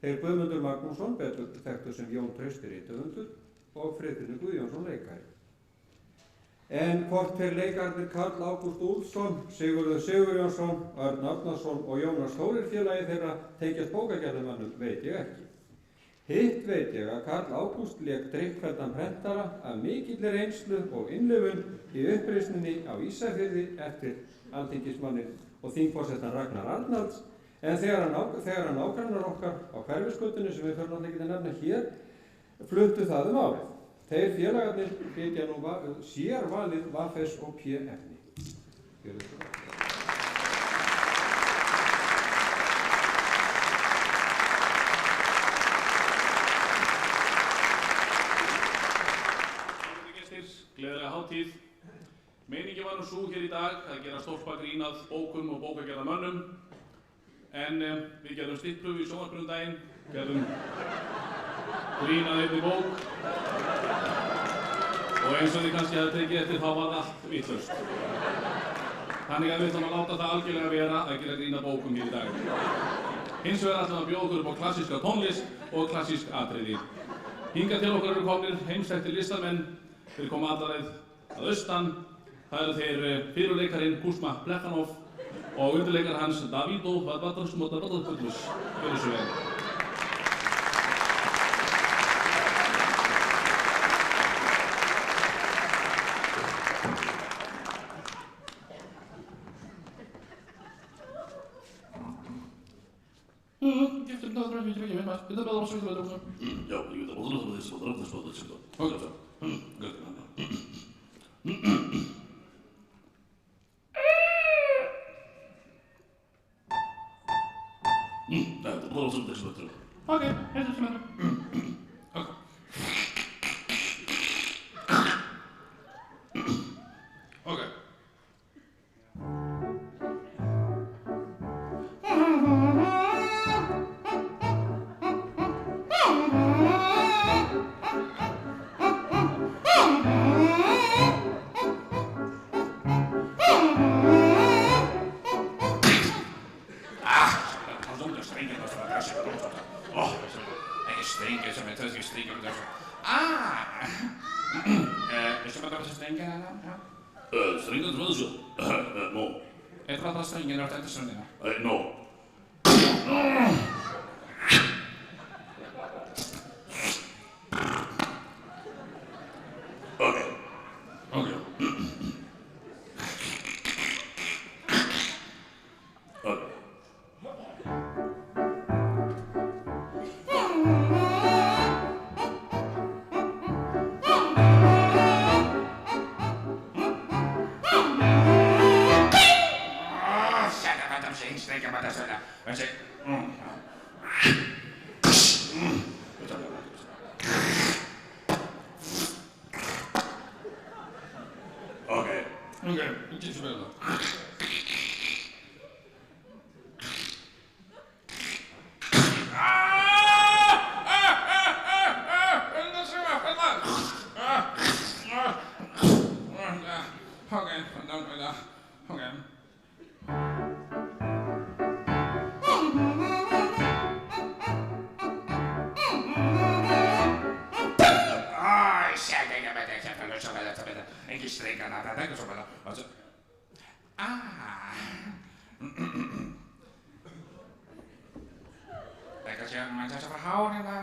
Þeir Guðmundur Magnússon, betur þekktur sem Jón Trausti rithöfundur, og Friðfinnur Guðjónsson leikari. En hvort þeir leikarnir Karl Ágúst Úlfsson, Sigurður Sigurjónsson, Örn Árnason og Jónas Þórir félagi þeirra tengjast bókagerðarmönnum veit ég ekki. Hitt veit ég að Karl Ágúst lék drykkfelldan prentara af mikilli reynslu og innlifun í uppreisninni á Ísafirði eftir alþingismanninn og þingforsetann Ragnar Arnalds, en þegar nágrannar okkar á Hverfisgötunni, sem við förum náttúrulega ekki að nefna hér, fluttu það árið. Þeir félagarnir flytja nú sérvalið VFS og P-efni. Gestir, gleðilega hátíð. Meiningin var nú sú hér í dag að gera stólpagrín að bókum og bókagerðarmönnum, en við gerðum stikkpröfu í sjónvarpinu daginn, gerðum grín að einni bók og eins og þið kannski hafði tekið eftir þá var allt vitlaust. Þannig að við ætlum að láta það algjörlega vera að gera grín að bókum hér í dag. Hins vegar ætlum að bjóða okkur upp á klassíska tónlist og klassísk atriði. Hingað til okkar eru komnir heimsþekktir listamenn. Þeir koma alla leið að austan. Það eru þeir fiðluleikarinn Kuzma Plekhanov og undirleikar hans Davido Vadvatovsmotavodopoulos. Gjörðu svo vel. Engin streikana, þetta er ekki svo bara. Það er kannski að mann þess að fara hár hérna.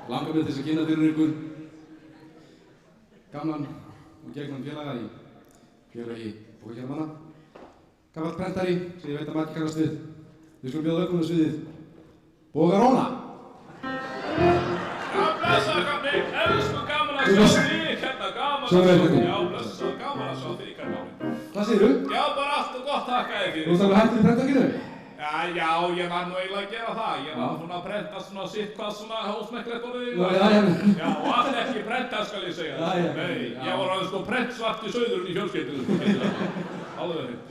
Langar mig til þess að kynna fyrir ykkur gamlan og gegnan félagi bókakjarðamanna, gamall prentari sem ég veit að margir kannast við. Við skulum bjóða velkomna á sviðið Bókaróna. Já, blessaður gamli, elsku gaman að sjá þig hérna, gaman að sjá þig. Já, blessaður, gaman að sjá þig hérna. Hvað segirðu? Já, bara allt og gott, þakka þér fyrir. Þú ert alveg hættur í prentakinu? Já, ég var nú eiginlega að gera það. Ég var svona að prenta svona sitthvað svona hósmekklegt orðið. Já, og allt ekki prenta skal ég segja. Nei, ég var alveg sko prentsvarti sauðurinn í fjölskyldunum. Alveg hreint.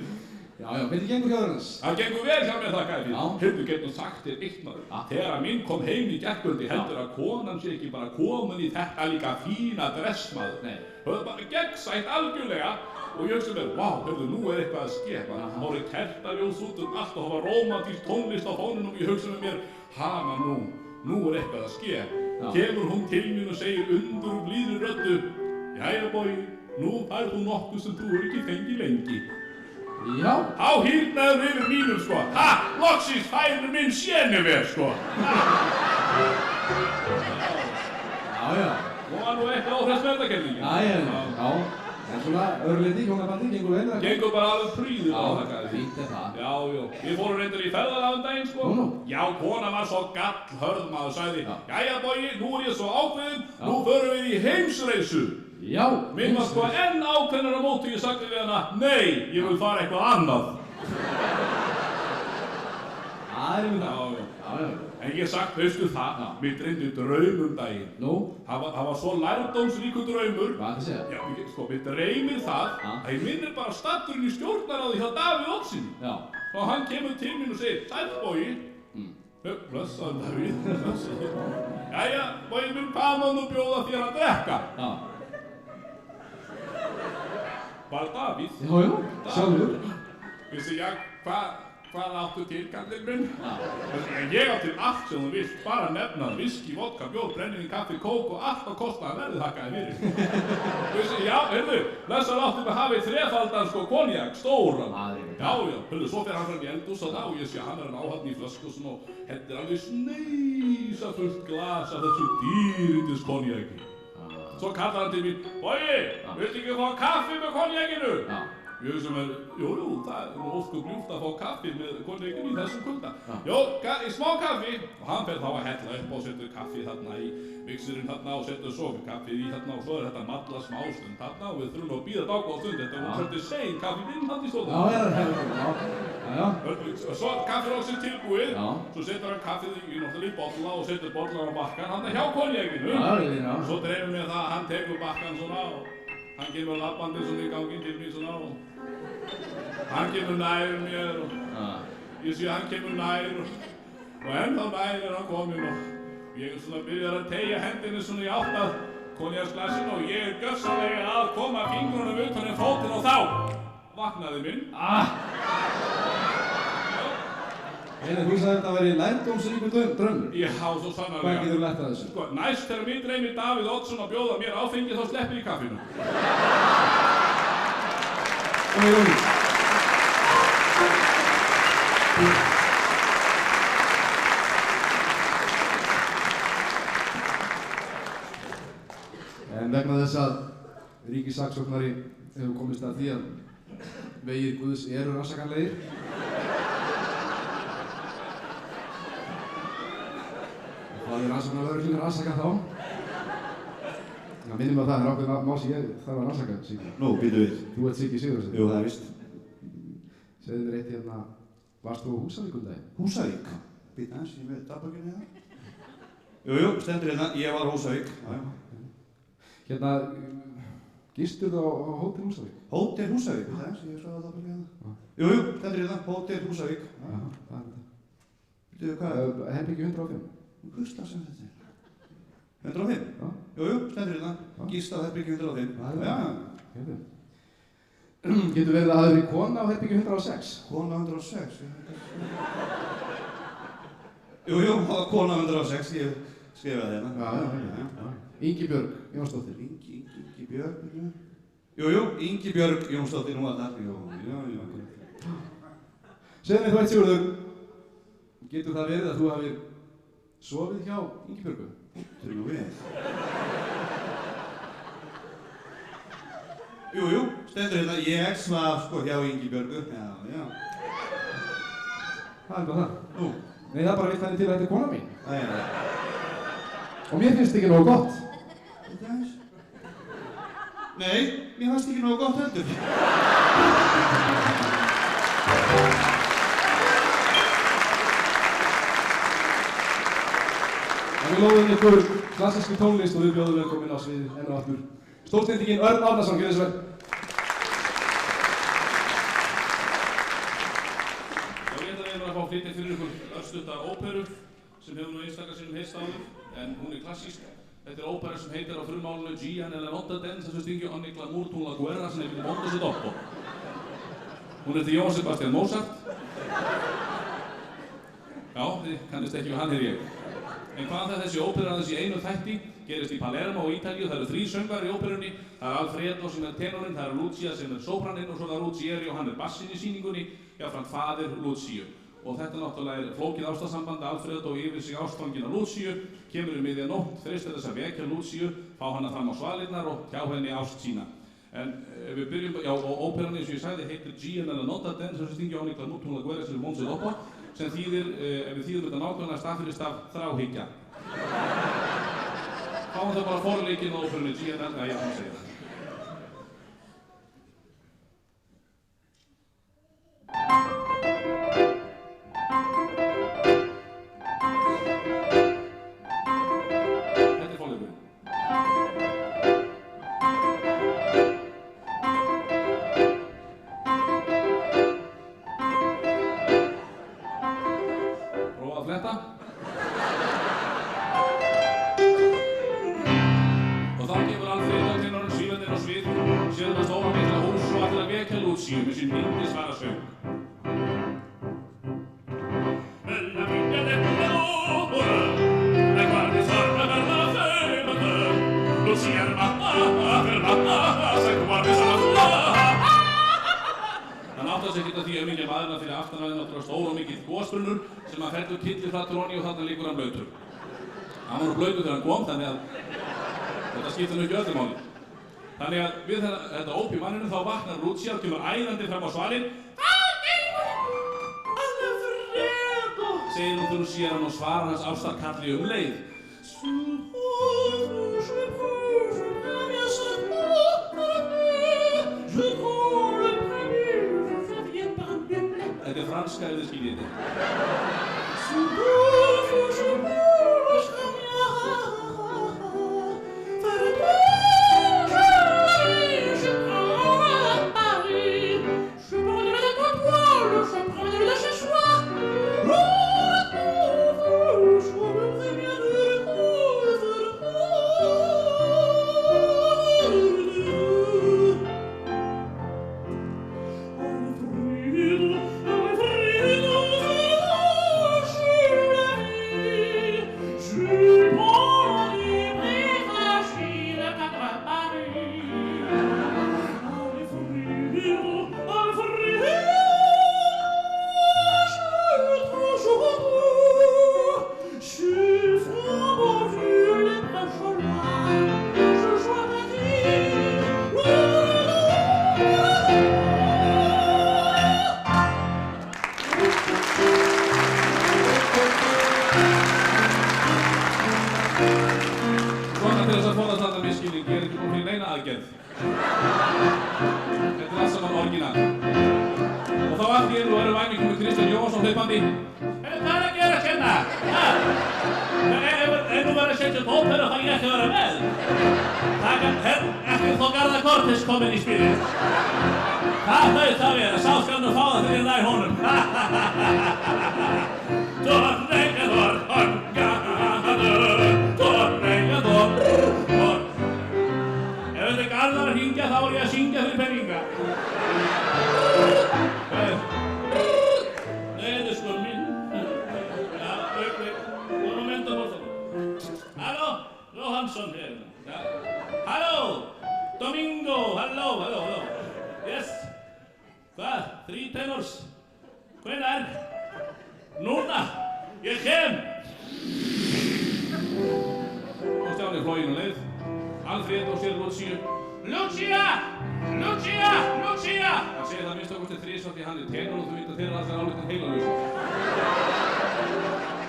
Já, hvernig gengur hjá þér hans? Það gengur vel hjá mér, þakka þér fyrir. Heyrðu, getur sagt þér eitt maður. Þegar minn kom heim í gærkvöldi heldur að konan sé ekki bara komin í þetta líka fína dress maður. Nei, það er bara gegnsætt algjörlega. Og ég hugsa mér, vá, heyrðu, nú er eitthvað að ske. Það voru kertaljós út allt og það var rómantísk tónlist á fónunum og ég hugsa með mér, hana nú er eitthvað að ske. Kemur hún til mín og segir undur blíðri röddu, jæja bói, nú færð þú nokkuð sem þú ekki fengið lengi. Já. Þá hýrnaður yfir mínum, sko. Ha, loksins færður minn séniver, sko. Já. Nú var nú eitthvað á þess verðakenningin. Já. En svona örliti, hjónabandi, gengur vel? Gengur bara alveg prýður á það, gæði. Fínt er það. Já. Við fórum reyndar í ferðalag daginn, sko. Nú. Já, kona var svo gallhörð maður, sagði, jæja bogi, nú er ég svo ákveðin, nú förum við í heimsreisu. Já. Minn var sko enn ákveðnar á móti, ég sagði við hana, nei, ég vil fara eitthvað annað. Það er það. Já. En ég sagt, veistu það, mér dreymdi draum daginn. Nú? Það var svo lærdómsríkur draumur. Hvað það segja? Já, sko, mér dreymir það að ég minnir bara stadturinn í stjórnarráði hjá Davíð Oddssyni. Já. Og hann kemur til mín og segir, sæll Bogi. Blessaður Davíð. Jæja, Bogi minn, hvað má nú bjóða þér að drekka? Já. Bara Davíð. Já, sjálfur. Vissi ég, hvað áttu til, kallinn minn? Ég á til allt sem þú vilt, bara nefna viski, vodka, bjór, brennivín, kaffi, kók og allt á kostnaði verði þakkaði fyrir. Vissi, já, heyrðu, blessar áttu með hafið þrefaldan sko konjak, stóran. Já, heyrðu, svo fer hann fram í eldhús og þá ég sé hann er áhaldin í flöskusun og hendir alveg sneisa fullt glas af þessu dýrindis konjaki. Svo kallar hann til mín, Bogi, viltu ekki fá kaffi með konjakinu? Ég hugsa mér, jú, það er ósköp ljúft að fá kaffi með konjakinu í þessum kulda. Jó, smá kaffi. Og hann fer þá að hella upp og setur kaffi þarna í mixerinn þarna og setur svo kaffið í þarna og svo er þetta malla smástund þarna og við þurfum að bíða dágóða stund. Þetta er svolítið sein kaffi vinn þarna í stóðum. Já. Svo kaffið er ósins tilbúið. Svo setur hann kaffið í náttúrulega í bolla og setur bollan á bakkan þarna hjá konjakinu. Svo dreifum við það að hann tekur bakkan svona og hann kemur labbandi svona í ganginn til mér svona og hann kemur nær mér og ég sé hann kemur nær og og ennþá nær hann kominn og ég svona byrjar að teygja hendinni svona í átt að konjaksglasinu og ég gjörsamlega að koma fingrunum utan fótinn og þá vaknaði minn. Þú sagði að þetta væri lærdómsríkur draumur. Já, svo sannarlega. Hvað getur lært af þessu? Sko, næst þegar minn dreymir Davíð Oddsson að bjóða mér áfengi þá sleppi ég kaffinu. En vegna þess að ríkissaksóknari hefur komist að því að vegir Guðs eru rannsakkanlegir og það er rannsóknarlögreglunni að rannsaka þá. Það minnir mig að það er ákveðin mál sem ég þarf að rannsaka, Siggi. Nú, býtu við. Þú ert Siggi Sigurðsson. Jú, það er víst. Segðu mér eitt hérna, varst þú á Húsavík daginn? Húsavík? Býtu aðeins, ég með dagbókinu hérna. Jú, stendur hérna, ég var á Húsavík. Hérna, gistur þú á Hótel Húsavík? Hótel Húsavík, býtu aðeins, ég skrifaði dagbókinu hérna. Jú, stendur hérna, Hótel Húsavík. Já, það er þetta. Býtu, hvað? Herbyggi 105. Hvursta sem þetta er? 105? Já. Jú, stendur hérna, gist á Herbyggi 105. Já. Getur verið að það hafi verið kona á Herbyggi 106? Kona 106? Jú, það var kona 106, ég skrifaði hérna. Já. Ingibjörg Jónsdóttir. Ingibjörg? Jú, Ingibjörg Jónsdóttir, nú var það. Jú. Segðu mér þú eitt, Sigurður, getur það verið að þú hafir sofið hjá Ingibjörgu? Þetta er nú við. Jú, stendur hérna, ég svaf sko hjá Ingibjörgu. Já. Það er bara það. Nú. Nei, það bara vill þannig til að þetta er kona mín. Það er það. Og mér finnst ekki nógu gott. Þetta aðeins? Nei, mér fannst ekki nógu gott heldur. Við lóðum ykkur klassísku tónlist og við bjóðum velkomin á svið enn og aftur. Stórtendingin Örn Árnason, gjörðu svo vel. Ég veit að við erum að fá að flytja fyrir ykkur örstutta óperu sem hefur nú einstakar sinnum heyrst áður, en hún er klassísk. Þetta er ópera sem heitir á frumálinu Gian eller Notte Dance, þessu stingju Onni Glamour Tún la Guerra sem heitir Mondo se Doppo. Hún er til Jóhann Sebastian Mozart. Já, þið kannist ekki við hann, heyr ég. En hvað það þessi ópera aðeins í einu þætti gerist í Palermo og Ítalíu, það eru 3 söngvar í óperunni, það er Alfredo sem er tenorinn, það er Lucia sem er sopraninn og svo það er Ruggieri og hann er bassinn í sýningunni, jáfnframt faðir Luciu. Og þetta náttúrulega er flókið ástarsamband, Alfredo yfir sig ástfanginn á Luciu, kemur miðja nótt, freistir þess að vekja Luciu, fá hana fram á svalirnar og hjá henni ást sína. En við byrjum, já, og óperan eins og ég sagði heitir Gian eller Notte Dance, þessu stingju Onni Glamour Tún la Guerra sem er Mondo se Doppo, sem þýðir, ef við þýðum þetta nákvæmlega staf fyrir staf, þráhyggja. Fáum það bara forleikinn á óperunni Gian eller, já, hann segir það. Þetta er forleikurinn. Prófa að fletta. Og þá kemur Alfredo tenorinn svífandi inn á svið, sér það stóra mikla hús og ætlar að vekja Luciu með sín yndisfæra söng. Bella figlia dell'amore, le guardie sorda per la femmina, Lucia fermata, se guardi sola. Hann áttar sig ekki að því auðmingja maðurna fyrir aftan að náttúrulega stór og mikill gosbrunnur sem hann fellur kylliflatur ofan í og þarna liggur hann blautur. Hann var nú blautur þegar hann kom, þannig að þetta skiptir nú ekki öllu máli. Þannig að við þetta óp í manninu þá vaknar Lucia og kemur æðandi fram á svalinn. Alfredo, segir hún þegar hún sér hann og svarar hans ástarkalli leið. Þetta er franska ef þið skiljið þetta. Bassilinn gerir ekki búin fyrir neina aðgerð. Þetta er allt saman orginal. Og þá allt í einu eru væmingum með Kristján Jóhansson hlaupandi. Hvað er að gera hérna? Ef þú verður að setja upp óperu þá ég ekki að vera með. Ekki þó Garðar Cortés kominn í spilið. Það hlaut að vera, sá skal nú fá það fyrir nær honum. Torrengador, Torrengador. Ef þetta er Garðar að hringja þá er ég að syngja fyrir peninga. Nei, þetta er sko minn. Ja, auk. Og momento, por favor. Halló, Johansson hér. Halló, Domingo, halló. Yes. Hvað? 3 tenors? Hvenær? Núna! Ég kem! Og Stjáni floginn á leið. Alfred og sér Lucia. Lucia! Hann segir það minnst okkur til 3 því hann er tenor og þú veit að þeir eru allir álíktir heilalausir.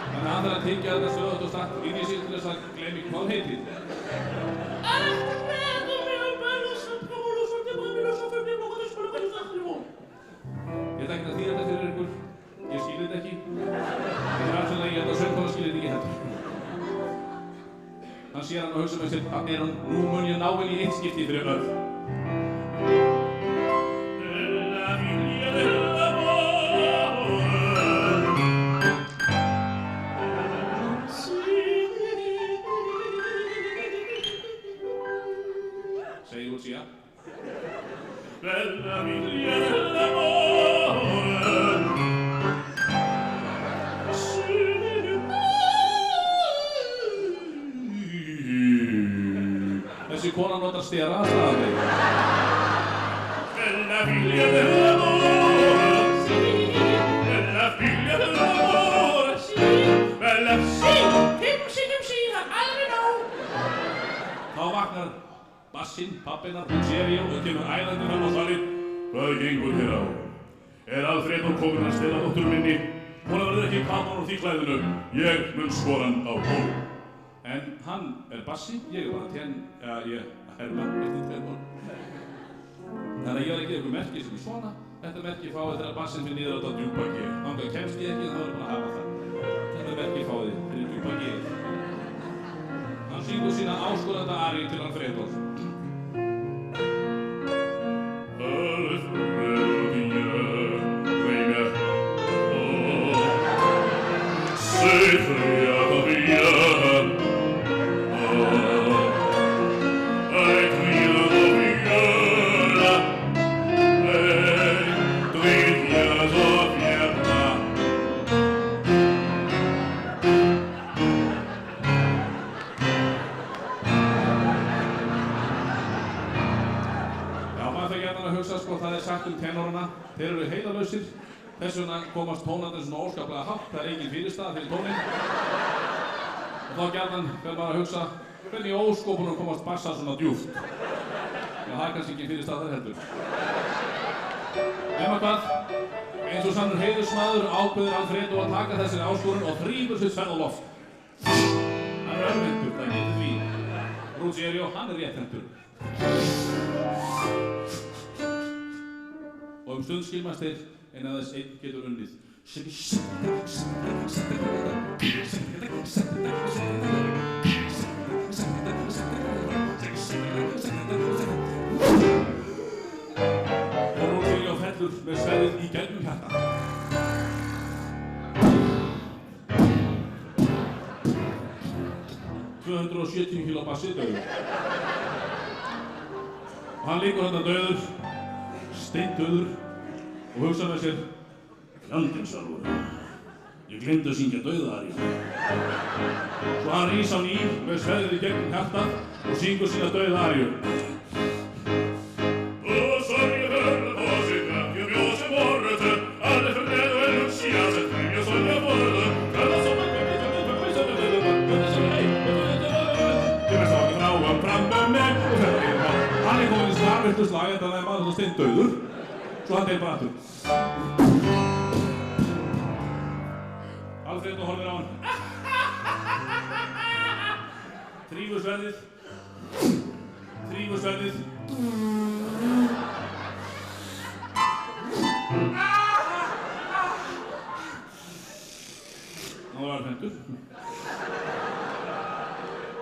Þannig að hann þarf að tengja þetta stöðugt og statt inn í sig til þess að gleyma ekki hvað heitir. Ég ætla ekki að þýða þetta fyrir ykkur. Ég skil þetta ekki. Þetta er alls vegna ég held að söngkona skil þetta ekki heldur. Hann sér hann og hugsa með sér, hann er hann, nú mun ég ná henni í eitt skipti fyrir öll. Segir Lucia. Bella viglia dell'amore. Þessi kona notar stera staðið. Bella viglia dell'amore. Bella viglia dell'amore. Bella sí, það alveg nóg. Þá vaknar Bassinn, pappinnar, Lucerio og kemur æðandi fram á svalið. Hvað gengur hér á? Er Alfredo kominn að stela dóttur minni? Hún verður ekki kaman úr því klæðinu. Ég mun skora hann á hól. En hann er Bassi, ég er bara ég er eftir tenor. Þannig að ég var ekki eitthvað merki sem er svona. Þetta merki fáið þegar Bassinn fyrir niður á þetta djúpa G. Þangað kemst ég ekki, þá er bara að hafa það. Þetta merki fáið fyrir djúpa G. Hann syngur sína áskoranda aríu til Alfredo. Tenorana, þeir eru heilalausir, þess vegna komast tónarnir svona óskaplega hátt, það er engin fyrirstaða fyrir tónin. Og þá gjarnan fer maður að hugsa, hvernig í óskopunum komast bassa svona djúpt. Já, það er kannski engin fyrirstaða þar heldur. Nema hvað, eins og sannur heiðursmaður ákveður Alfredo að taka þessari áskorun og þrífur sitt ferð á loft. Hann er örvhentur, það getur því. Lucerio, hann er rétthentur. Og stund skilmast þeir en aðeins einn getur unnið. Og Lucerio fellur með sverðið í gegnum hjarta. $270 kíló bassi dauður. Og hann liggur þarna dauður, steindauður og hugsa með sér, fjandinn sjálfur, ég gleymdi að syngja dauðaaríu. Svo hann rís á ný með sverðið í gegnum hjartað og syngur sína dauðaaríu. Hann er komin í snarvirtu slag en þannig að maður er steindauður. Svo hann deyr bara aftur. Alfredo horfir á hann. Þrífur sverðið. þrífur sverðið. Það var fendur.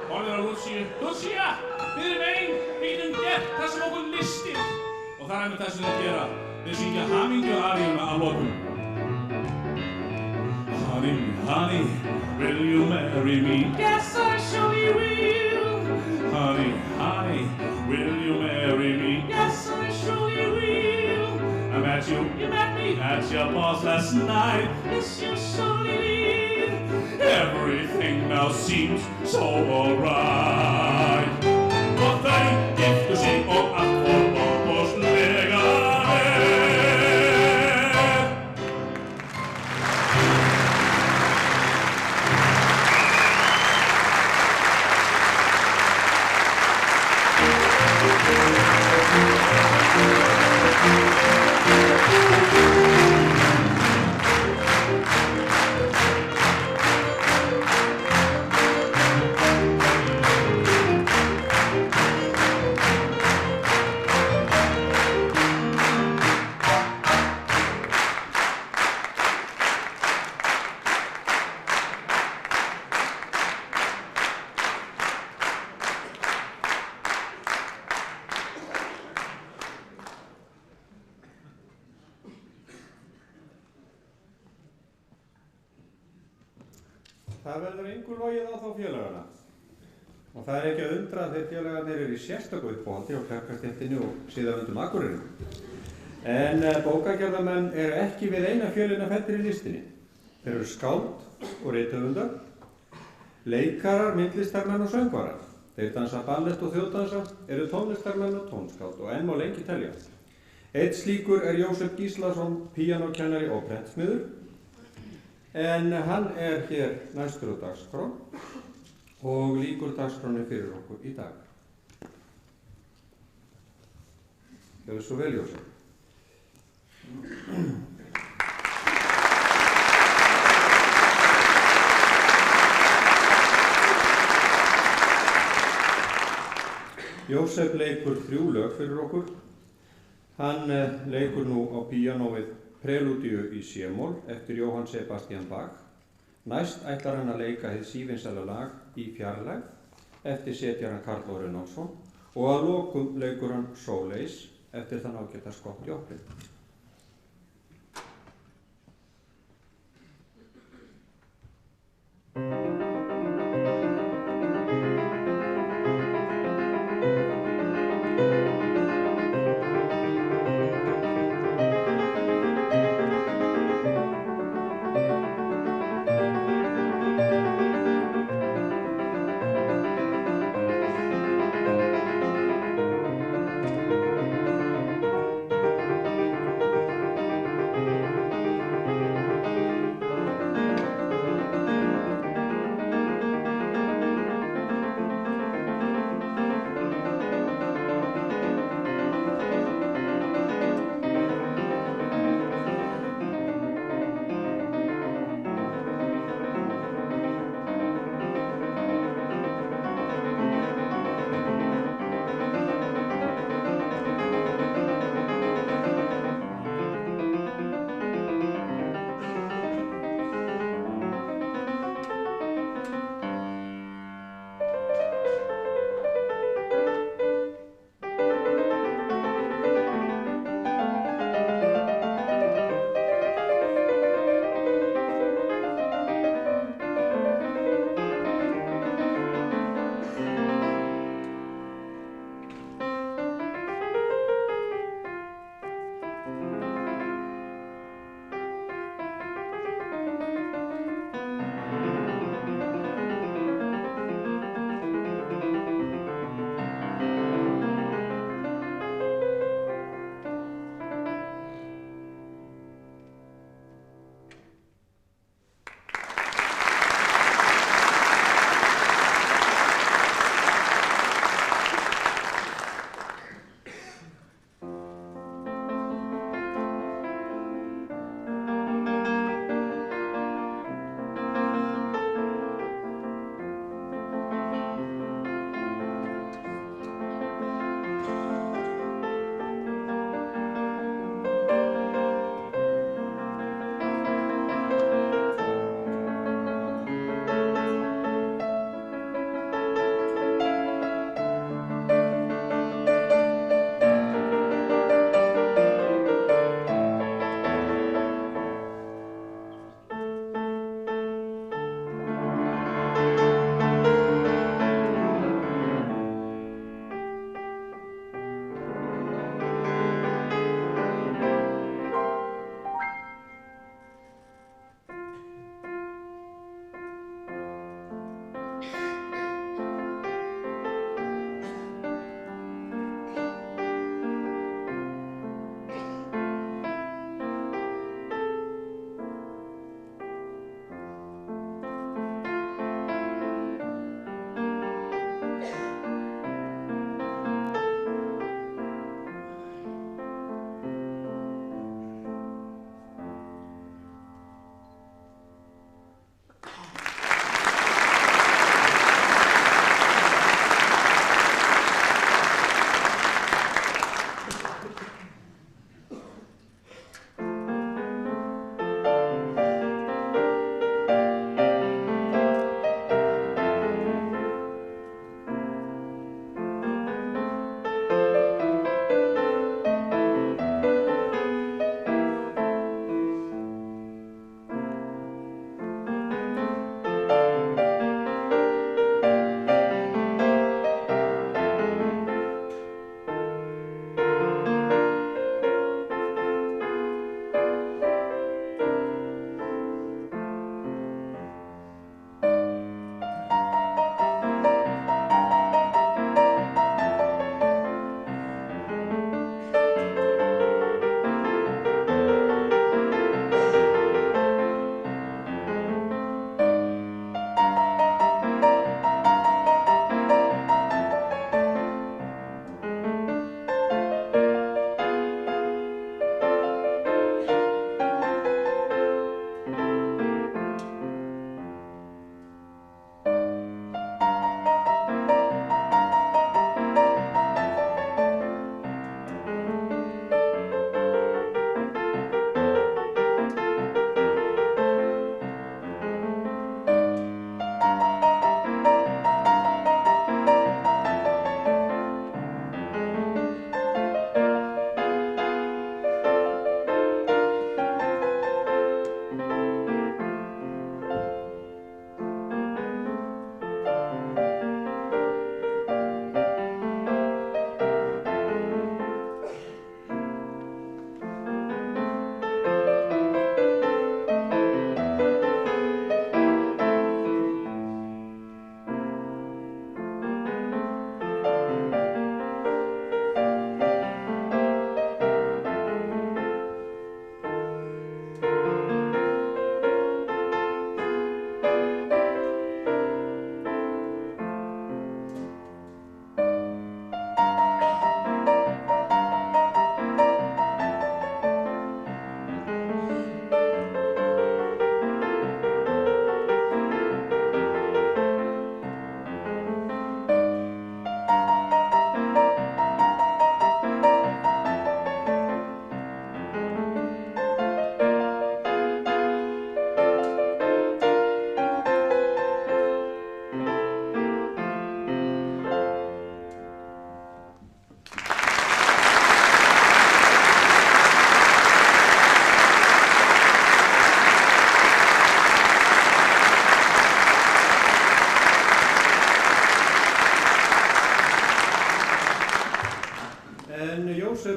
Horfir á Lúsíu. Lúsía, við erum ein, við getum gert það sem okkur listir. Og það er með þessu að gera. Við syngja hamingjuaríuna að lokum. Honey, honey, will you marry me? Yes, I surely will. Honey, honey, will you marry me? Yes, I surely will. I met you met me at your boss last night. Yes, you surely did. Everything now seems so alright. Og þau giftu sig og allt fór ofboðslega vel. Það verður engu logið á þá félagana. Og það er ekki að undra að þeir félagarnir eru í sérstöku uppáhaldi á Klerkastéttinni og Siðavöndum Akureyri. En bókagerðarmenn eru ekki við eina fjölina fæddir í listinni. Þeir eru skáld og rithöfundar, leikarar, myndlistarmenn og söngvarar. Þeir dansa ballett og þjóðdansa, eru tónlistarmenn og tónskáld og enn má lengi telja. Einn slíkur er Jósef Gíslason, píanókennari og prentsmiður. En hann er hér næstur á dagskrá og lýkur dagskránni fyrir okkur í dag. Gjörðu svo vel, Jósef. Jósef leikur 3 lög fyrir okkur. Hann leikur nú á píanóið Prelúdíu í C-moll eftir Jóhann Sebastian Bach. Næst ætlar hann að leika hið sívinsæla lag Í fjarlægð eftir setjarann Karl Orri Nónsson og að lokum leikur hann Sóleis eftir þann ágæta Scott Joplin.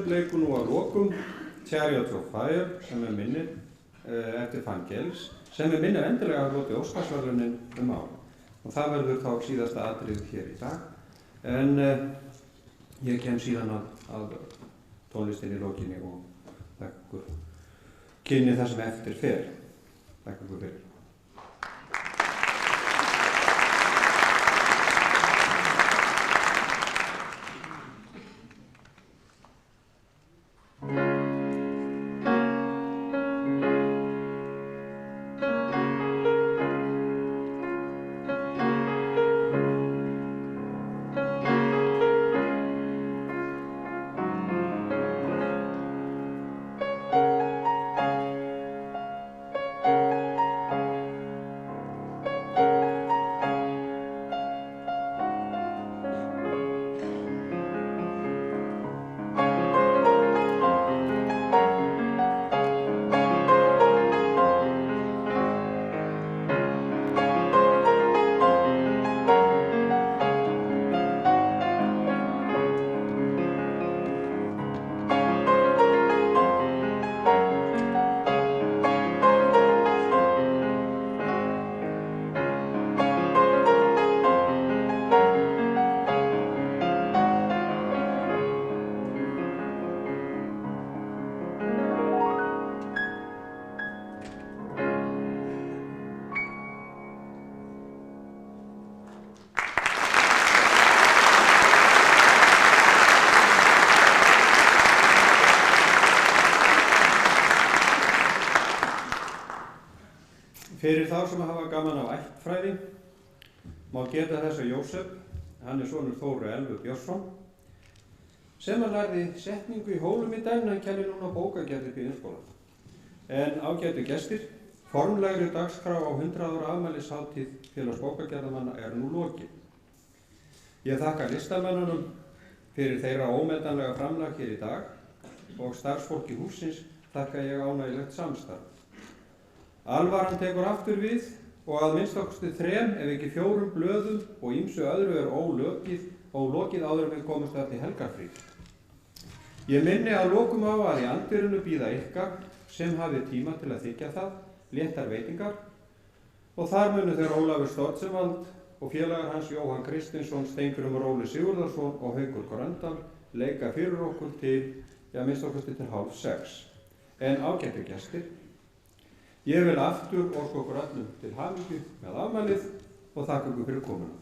leikur nú að lokum Chariots of Fire sem minnir eftir Vangelis sem minnir endilega að hloti Óskarsverðlaunin ár. Og það verður þá síðasta atriðið hér í dag. En ég kem síðan að tónlistinni í lokinni og þakka ykkur kynni það sem eftir fer. Þakka ykkur fyrir. Fyrir þá sem hafa gaman af ættfræði má geta þess að Jósef, hann sonur Þóru Elvu Björnsson, sem hann lærði setningu í Hólum í dag en hann kennir núna bókagerð upp í Iðnskóla. En ágætu gestir, formlegri dagskrá á 100 ára afmælishátíð Félags bókagerðarmanna nú lokið. Ég þakka listamönnunum fyrir þeirra ómetanlega framlag hér í dag og starfsfólki hússins þakka ég ánægilegt samstarf. Alvaran tekur aftur við og að minnstakosti 3 ef ekki 4 blöðum og ýmsu öðru ólokið áður en við komumst að til helgarfrí. Ég minni að lokum á að í andvirðinu bíða ykkar sem hafi tíma til að þiggja það, léttar veitingar og þar munu þeir Ólafur Stortzenwald og félagar hans Jóhann Kristinsson, Steingrímur Óli Sigurðarsson og Haukur Gröndal leika fyrir okkur til, minnstakosti til 5:30. En ágætu gestir, ég vil aftur óska okkur öllum til hamingju með afmælið og þakka ykkur fyrir komuna.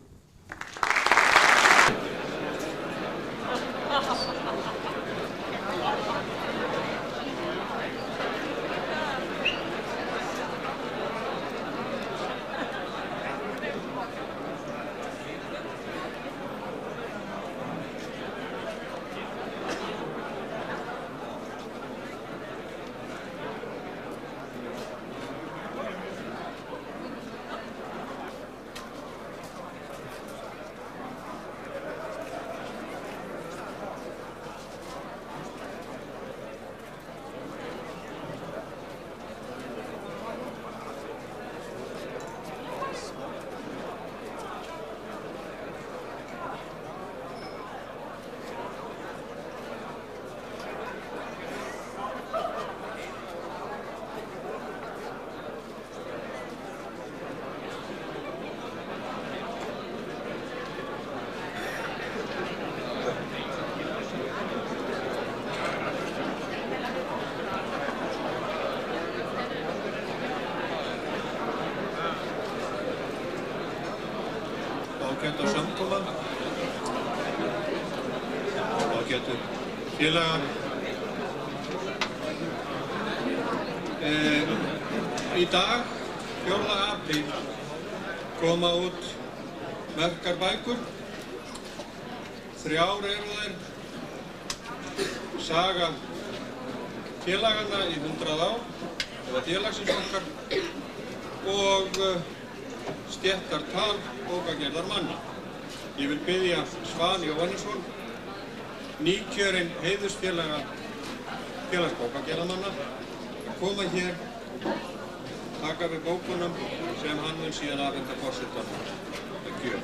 Ágæta samkoma, ágætu félagar. Í dag, 4. apríl, koma út merkar bækur. 3 eru þær. Saga félaganna í 100 ár, eða félagsins okkar, og stéttartal bókagerðarmanna. Ég vil biðja Svan Jóhannesson, nýkjörinn heiðursfélaga Félags bókagerðarmanna, að koma hér, taka við bókunum sem hann mun síðan afhenda forsetanum að gjöf.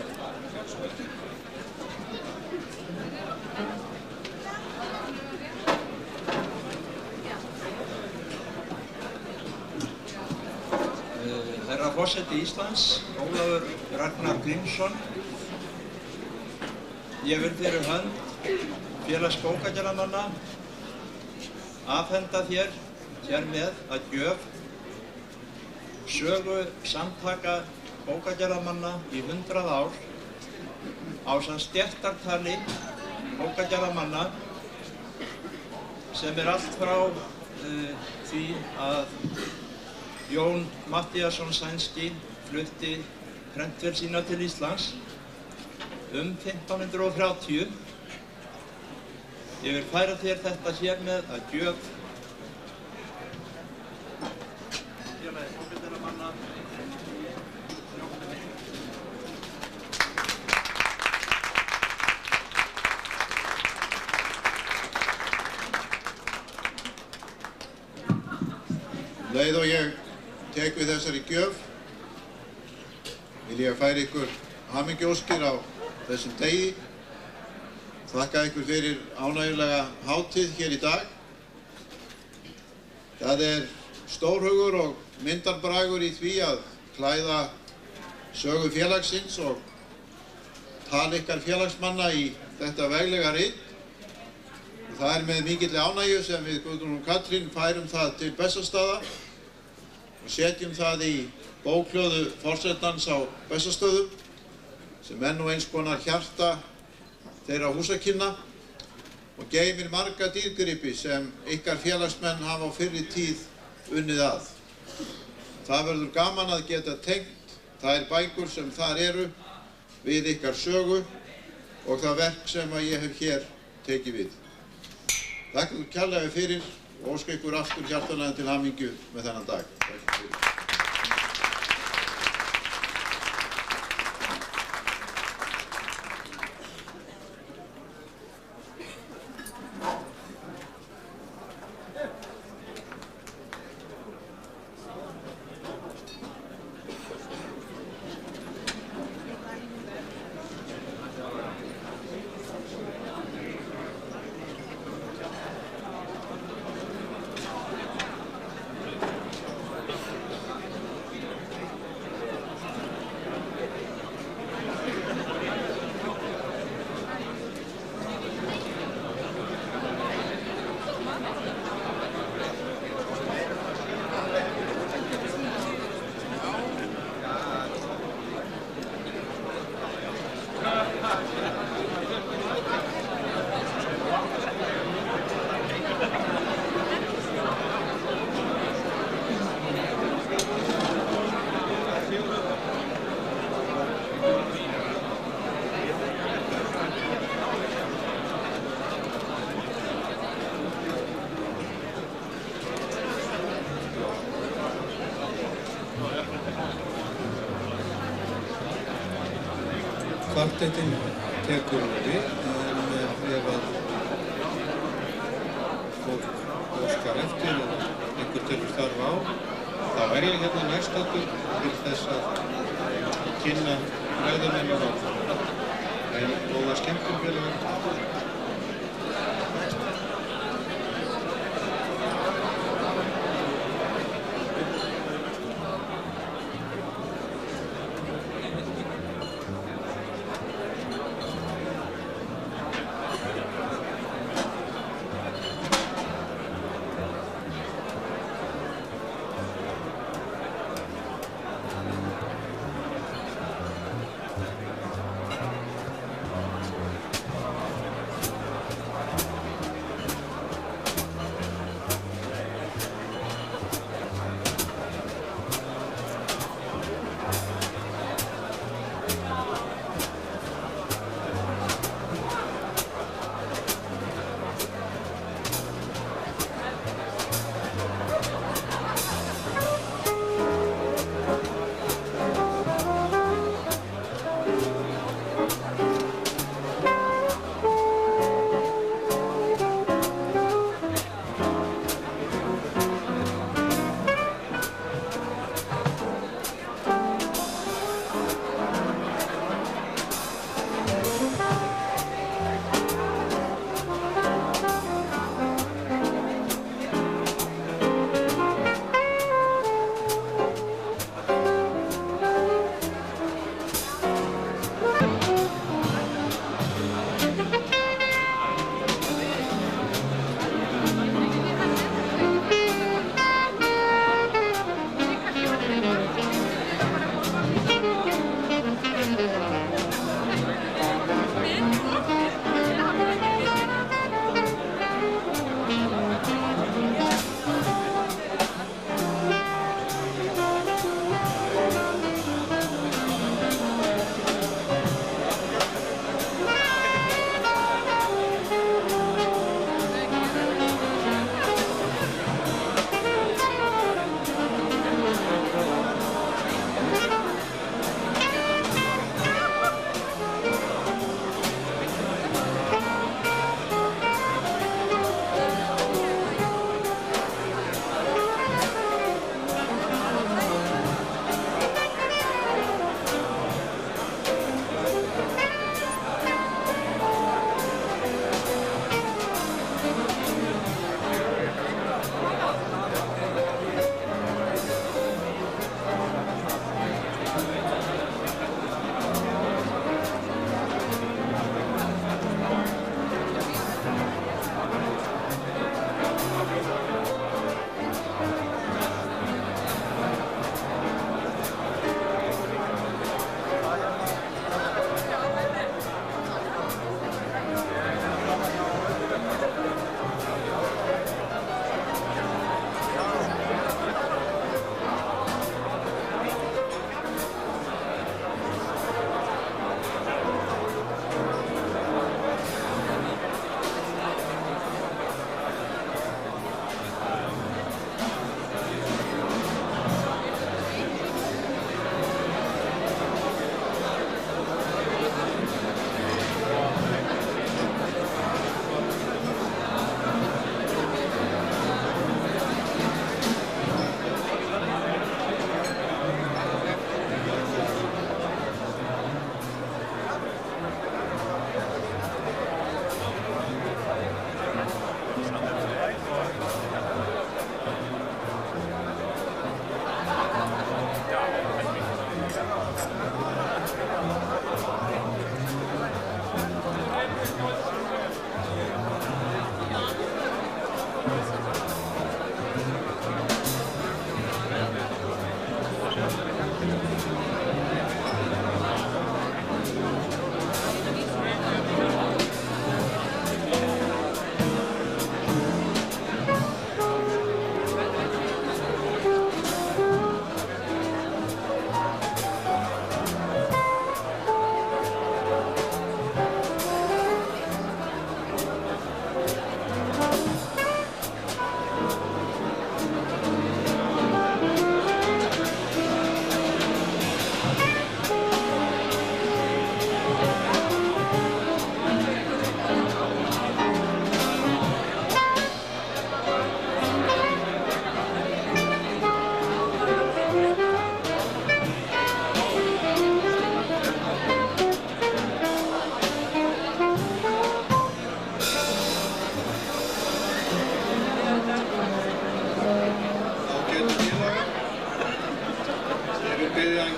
Forseti Íslands, Ólafur Ragnar Grímsson. Ég vil fyrir hönd Félags bókagerðarmanna afhenda þér hér með að gjöf sögu samtaka bókagerðarmanna í 100 ár ásamt stéttartali bókagerðarmanna sem allt frá því að Jón Matthíasson sænski flutti prentvél sína til Íslands 1530. Ég vil færa þér þetta hér með að gjöf Félagi bókagerðarmanna. Leið og ég tek við þessari gjöf vil ég færa ykkur hamingjuóskir á þessum degi. Þakka ykkur fyrir ánægjulega hátíð hér í dag. Það stórhugur og myndarbragur í því að klæða sögu félagsins og tala ykkar félagsmanna í þetta veglega rit. Það með mikilli ánægju sem við Guðrún og Katrín færum það til Bessastaða og setjum það í bókhlöðu forsetans á Bessastöðum sem nú eins konar hjarta þeirra húsakynna og geymir marga dýrgripi sem ykkar félagsmenn hafa á fyrri tíð unnið að. Það verður gaman að geta tengt þær bækur sem þar eru við ykkar sögu og það verk sem ég hef hér tekið við. Þakka ykkur kærlega fyrir og óska ykkur aftur hjartanlega til hamingju með þennan dag. Kvartettinn tekur við, en ef að fólk óskar eftir og einhver telur þarf á, þá ég hérna nærstaddur til þess að kynna ræðumennina og góða skemmtun félagar.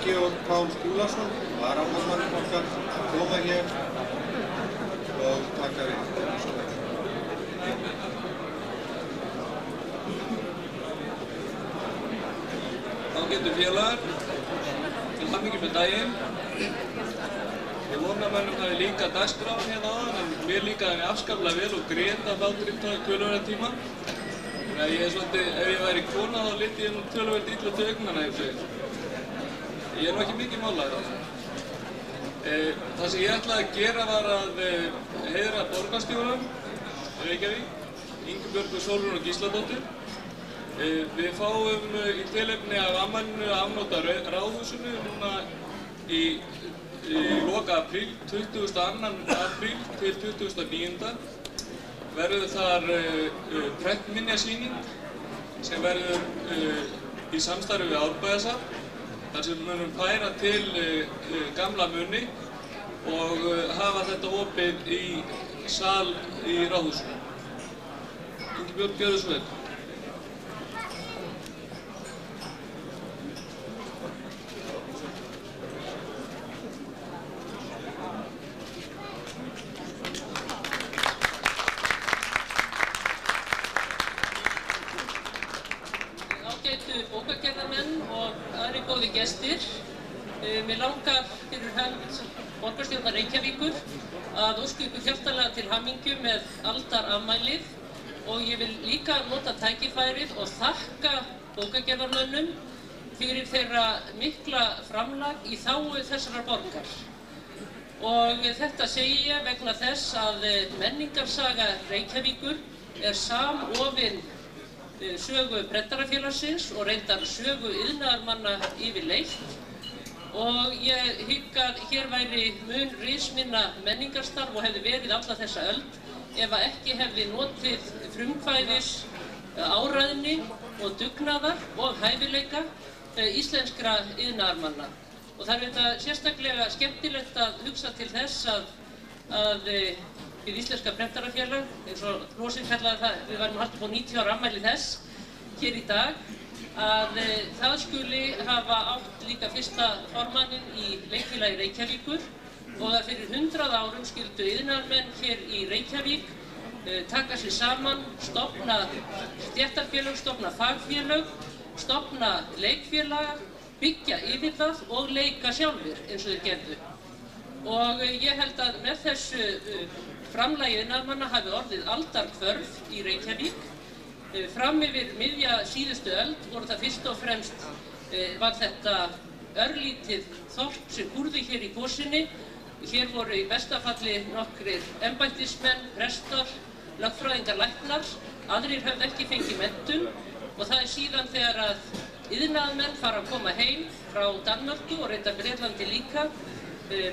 Georg Pál Skúlason, varaformaður okkar, koma hér og taka við. Ágætu félagar, til hamingju með daginn. Ég vona að mönnum hafi líka dagskráin hérna áðan, en mér líkaði mig afskaplega vel og grét af hláturinn töluverðan tíma. Þannig að ég er svolítið, ef ég væri kona þá liti ég nú töluvert illa til augnanna ef segir. Ég er nú ekki mikið málaður. Það sem ég ætlaði að gera var að heiðra borgarstjóra Reykjavík, Ingibjörgu Sólrúnu Gísladóttur. Við fáum í tilefni af afmælinu að afnóta Ráðhúsinu núna í loka apríl, 22. apríl til 29. Verður þar prentminjasýning sem verður í samstarfi við Árbæjarsafn, þar sem við munum færa til gamla muni og hafa þetta opið í sal í Ráðhúsinu. Ingibjörg, gjörðu svo vel. Mér langar fyrir hönd borgarstjórnar Reykjavíkur að óska ykkur hjartanlega til hamingju með aldarafmælið og ég vil líka nota tækifærið og þakka bókagerðarmönnum fyrir þeirra mikla framlag í þágu þessarar borgar. Og þetta segi ég vegna þess að menningarsaga Reykjavíkur er samofin sögu Prentarafélagsins og reyndar sögu iðnaðarmanna yfirleitt. Og ég hygg að hér væri mun risminna menningarstarf og hefði verið alla þessa öld ef að ekki hefði notið frumkvæðis, áræðni og dugnaðar og hæfileika íslenskra iðnaðarmanna. Og það er þetta sérstaklega skemmtilegt að hugsa til þess að við Íslenska Prentarafélag, eins og Lósinn kallaði það, við varum haldið på 90 ára afmæli þess hér í dag, að það skuli hafa átt líka fyrsta formanninn í Leikfélagi Reykjavíkur og að fyrir 100 árum skyldu iðnaðarmenn hér í Reykjavík taka sig saman, stofna stéttarfélög, stofna fagfélög, stofna leikfélaga, byggja yfir það og leika sjálfir eins og þeir gerðu. Og ég held að með þessu framlagi iðnaðarmanna hafi orðið aldarhvörf í Reykjavík. Fram yfir miðja síðustu öld voru það fyrst og fremst var þetta örlítið þorp sem kúrði hér í Kvosinni. Hér voru í besta falli nokkrir embættismenn, prestar, lögfræðingar, læknar, aðrir höfðu ekki fengið menntun og það er síðan þegar að iðnaðarmenn fara að koma heim frá Danmörku og reyndar Bretlandi líka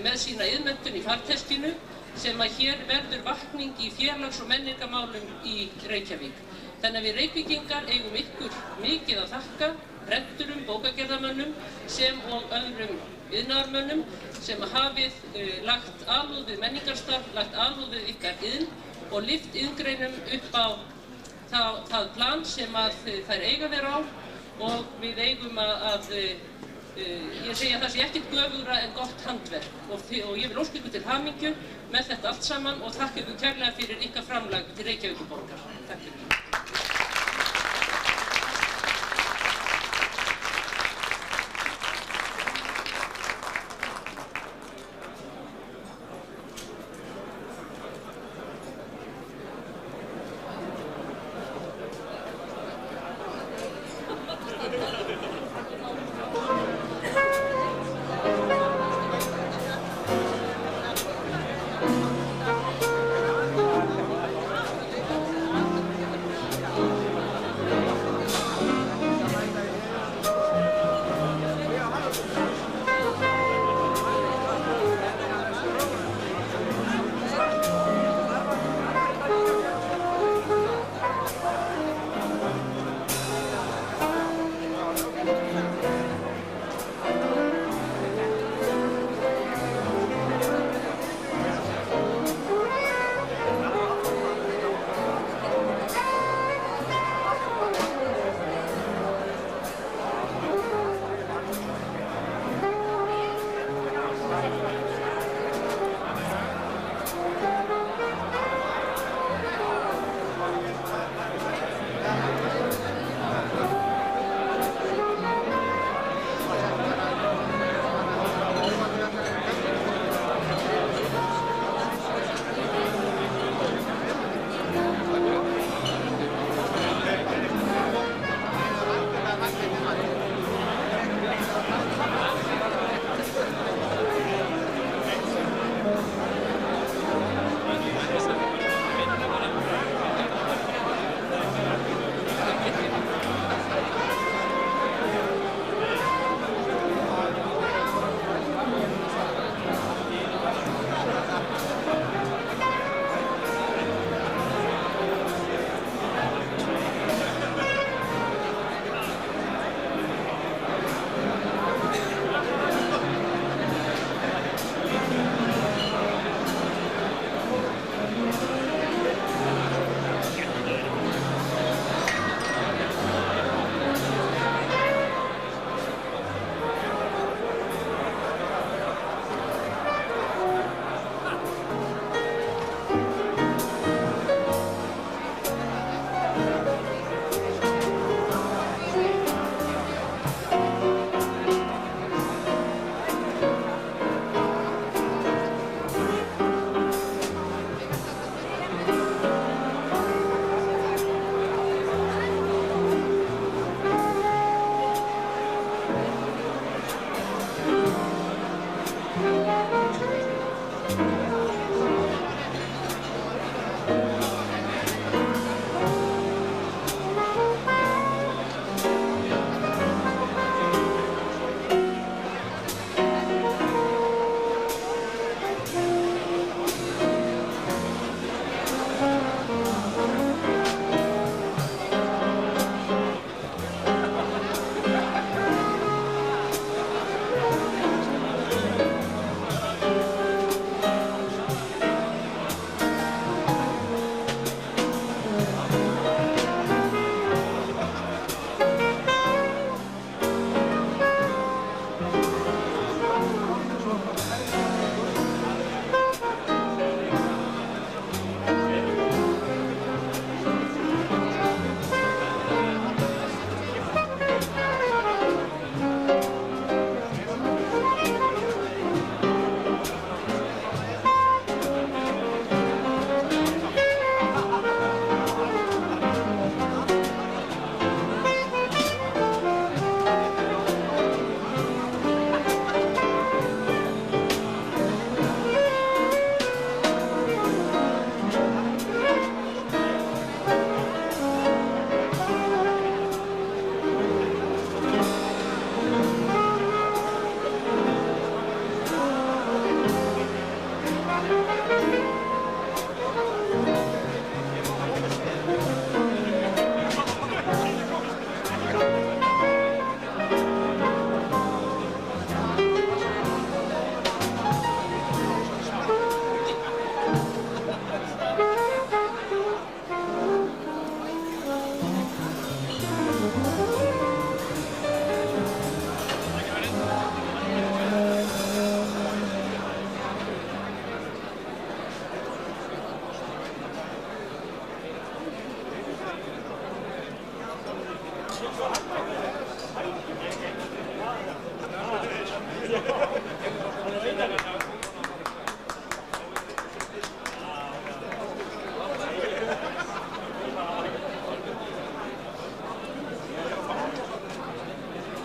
með sína iðnmenntun í farteskinu sem að hér verður vakning í félags- og menningarmálum í Reykjavík. Þannig að við Reykvíkingar eigum ykkur mikið að þakka, prenturum, bókagerðarmönnum sem og öðrum iðnaðarmönnum sem hafið lagt alúð við menningarstarf, lagt alúð við ykkar iðn og lyft iðngreinum upp á það plan sem að þær eiga vera á og við eigum að ég segi að það sé ekkert göfugra en gott handverk og ég vil óska ykkur til hamingju með þetta allt saman og þakka ykkur kærlega fyrir ykkar framlag til Reykjavíkurborgar. Takk fyrir.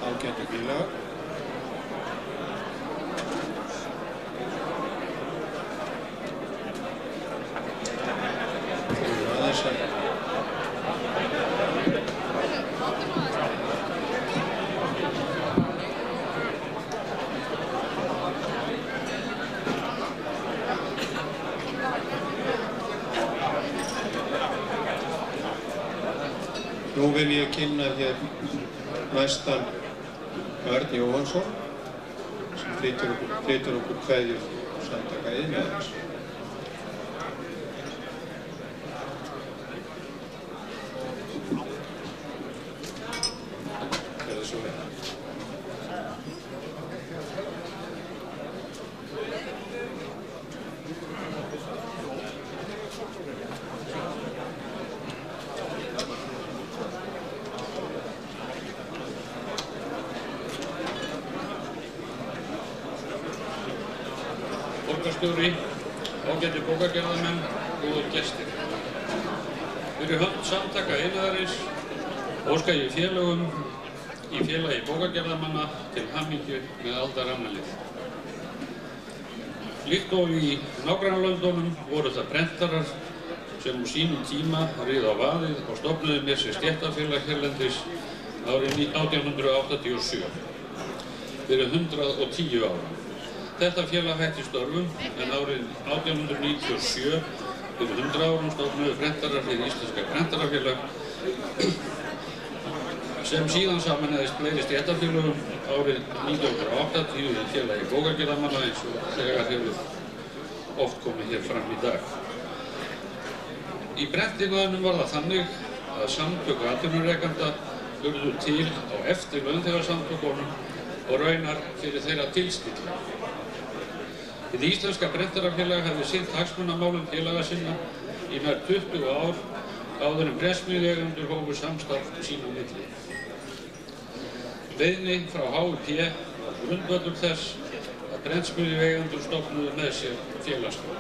Ágætu félagar. Aðeins að Nú vil ég kynna hér næstan Örn Jóhannsson sem flytur okkur kveðjur Samtaka iðnaðarins. Gjörðu svo vel. Borgarstjóri, ágætir bókagerðarmenn, góðir gestir. Fyrir hönd Samtaka iðnaðarins óska ég félögum í félagi bókagerðarmanna til hamingju með aldarafmælið. Líkt og í nágrannalöndunum voru það prentarar sem á sínum tíma riðu á vaðið og stofnuðu með sér stéttarfélag hérlendis árið 1887, fyrir 110 árum. Þetta félag hætti störfum en árið 1897, fyrir 100 árum, stofnuðu prentarar fyrir Íslenska Prentarafélag sem síðan sameinaðist fleiri stéttarfélögum árið 1980 í félagi bókagerðarmanna eins og þegar hefur oft komið hér fram í dag. Í prentiðnaðinum var það þannig að samtök atvinnurekenda urðu til á eftir launþegasamtökunum og raunar fyrir þeirra tilstilling. Hið Íslenska Prentarafélag hafði sinnt hagsmunamálum félaga sinna í nær 20 ár áður en prentsmiðjueigendur hófu samstarf sín á milli. Beiðni frá HÍP var grundvöllur þess að prentsmiðjueigendur stofnuðu með sér félagsskap.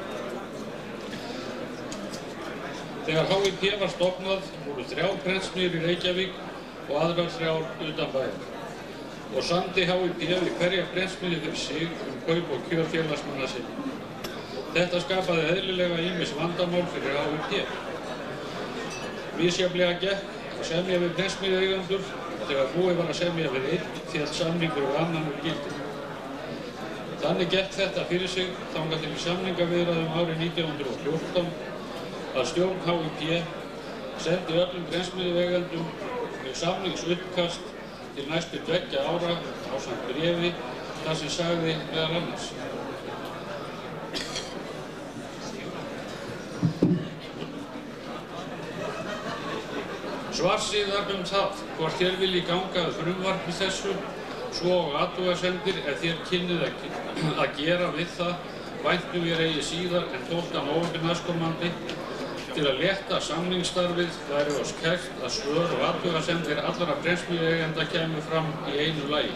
Þegar HÍP var stofnað voru 3 prentsmiðjur í Reykjavík og aðrar 3 utan bæjar og samdi HÍP við hverja prentsmiðju fyrir sig kaup og kjör félagsmanna sinna. Þetta skapaði eðlilega ýmis vandamál fyrir HÍP. Misjafnlega gekk að semja við prentsmiðjueigendur og þegar búið var að semja við einn féll samningur við annan úr gildi. Þannig gekk þetta fyrir sig þangað til samningaviðræðum árið 1914 að stjórn HÍP sendi öllum prentsmiðjueigendum samningsuppkast til næstu 2 ára ásamt bréfi þar sem sagði meðal annars: Svarsíðar það hvort þér vilji ganga að frumvarpi þessu, svo og athugasemdir ef þér kynnið að gera við það, væntum við eigi síðar en 12. nóvember næstkomandi. Til að létta samningsstarfið væri oss kært að svör og athugasemdir allra prentsmiðjueigenda kæmu fram í einu lagi.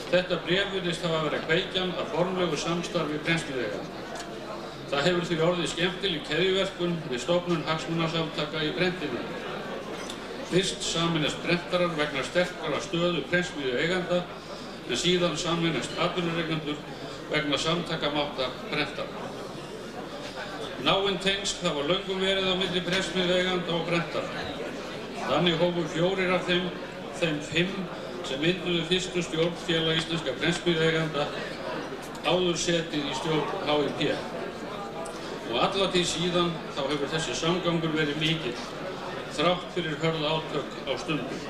Þetta bréf virðist hafa verið kveikjan að formlegu samstarfi prentsmiðjueigenda. Það hefur því orðið skemmtileg keðjuverkun við stofnun hagsmunasamtaka í prentiðnaði. Fyrst sameinast prentarar vegna sterkara stöðu prentsmiðjueigenda en síðan sameinast atvinnurekendur vegna samtakamáttar prentara. Náin tengsl hafa löngum verið á milli prentsmiðjueigenda og prentara. Þannig hófu 4 af þeim 5 sem mynduðu fyrstu stjórn Félag íslenskra prentsmiðjueigenda áður setið í stjórn HÍP. Og alla tíð síðan þá hefur þessi samgangur verið mikill, þrátt fyrir hörð átök á stundum.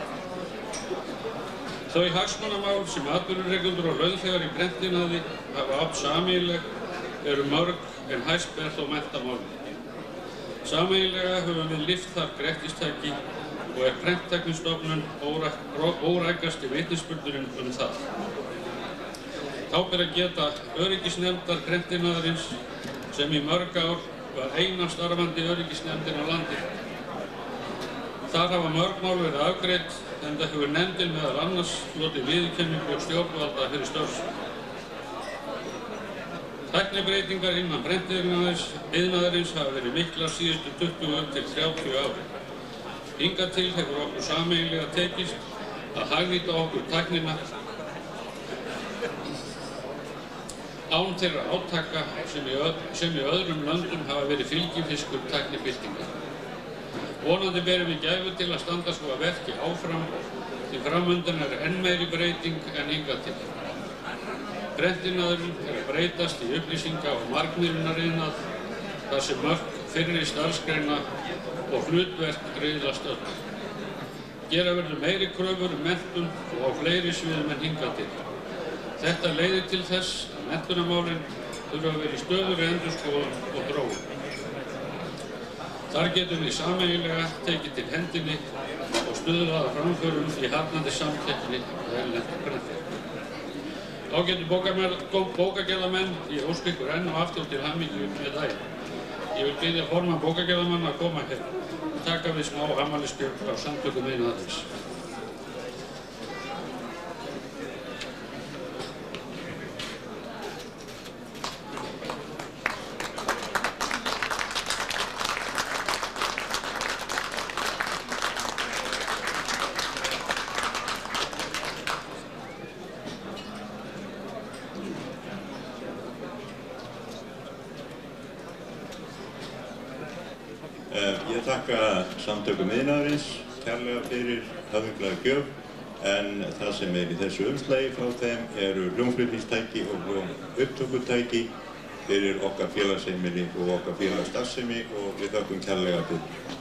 Þau hagsmunamál sem atvinnurekendur og launþegar í prentiðnaði hafa átt sameiginleg eru mörg en hæst ber þó menntamálið. Sameiginlega höfum við lyft þar grettistæki og er Prenttæknistofnun órækasti vitnisburðurinn það. Þá ber að geta öryggisnefndar prentiðnaðarins sem í mörg ár var eina starfandi öryggisnefndin á landinu. Þar hafa mörg mál verið afgreidd, enda hefur nefndin meðal annars hlotið viðurkenningu stjórnvalda fyrir störf. Tæknibreytingar innan prentiðnaðarins hafa verið miklar síðustu 20 til 30 ári. Hingað til hefur okkur sameiginlega tekist að hagnýta okkur tæknina án þeirra átaka sem í öðrum löndum hafa verið fylgifiskur tæknibyltingar. Vonandi berum við gæfu til að standa svo að verki áfram því framundan er enn meiri breyting en hingað til. Prentiðnaðurinn er að breytast í upplýsinga- og margmiðlunariðnað þar sem mörk fyrri starfsgreina og hlutverk riðlast öll. Gera verður meiri kröfur menntun og á fleiri sviðum en hingað til. Þetta leiðir til þess að menntunarmálin þurfa að vera í stöðugri endurskoðun og þróun. Þar getum við sameiginlega tekið til hendinni og stuðlað að framförum í harðnandi samkeppni við erlend prentfélag. Þá getur bókagerðarmenn, ég óska ykkur enn og aftur til hamingju með daginn. Ég vil biðja formann bókagerðarmanna að koma hér og taka við smá afmælisgjöf frá Samtökum iðnaðarins. Ég þakka Samtökum iðnaðarins kærlega fyrir höfðinglega gjöf, en það sem er í þessu umslagi frá þeim eru hljómflutningstæki og hljómupptökutæki fyrir okkar félagsheimili og okkar félagsstarfsemi og við þakkum kærlega fyrir.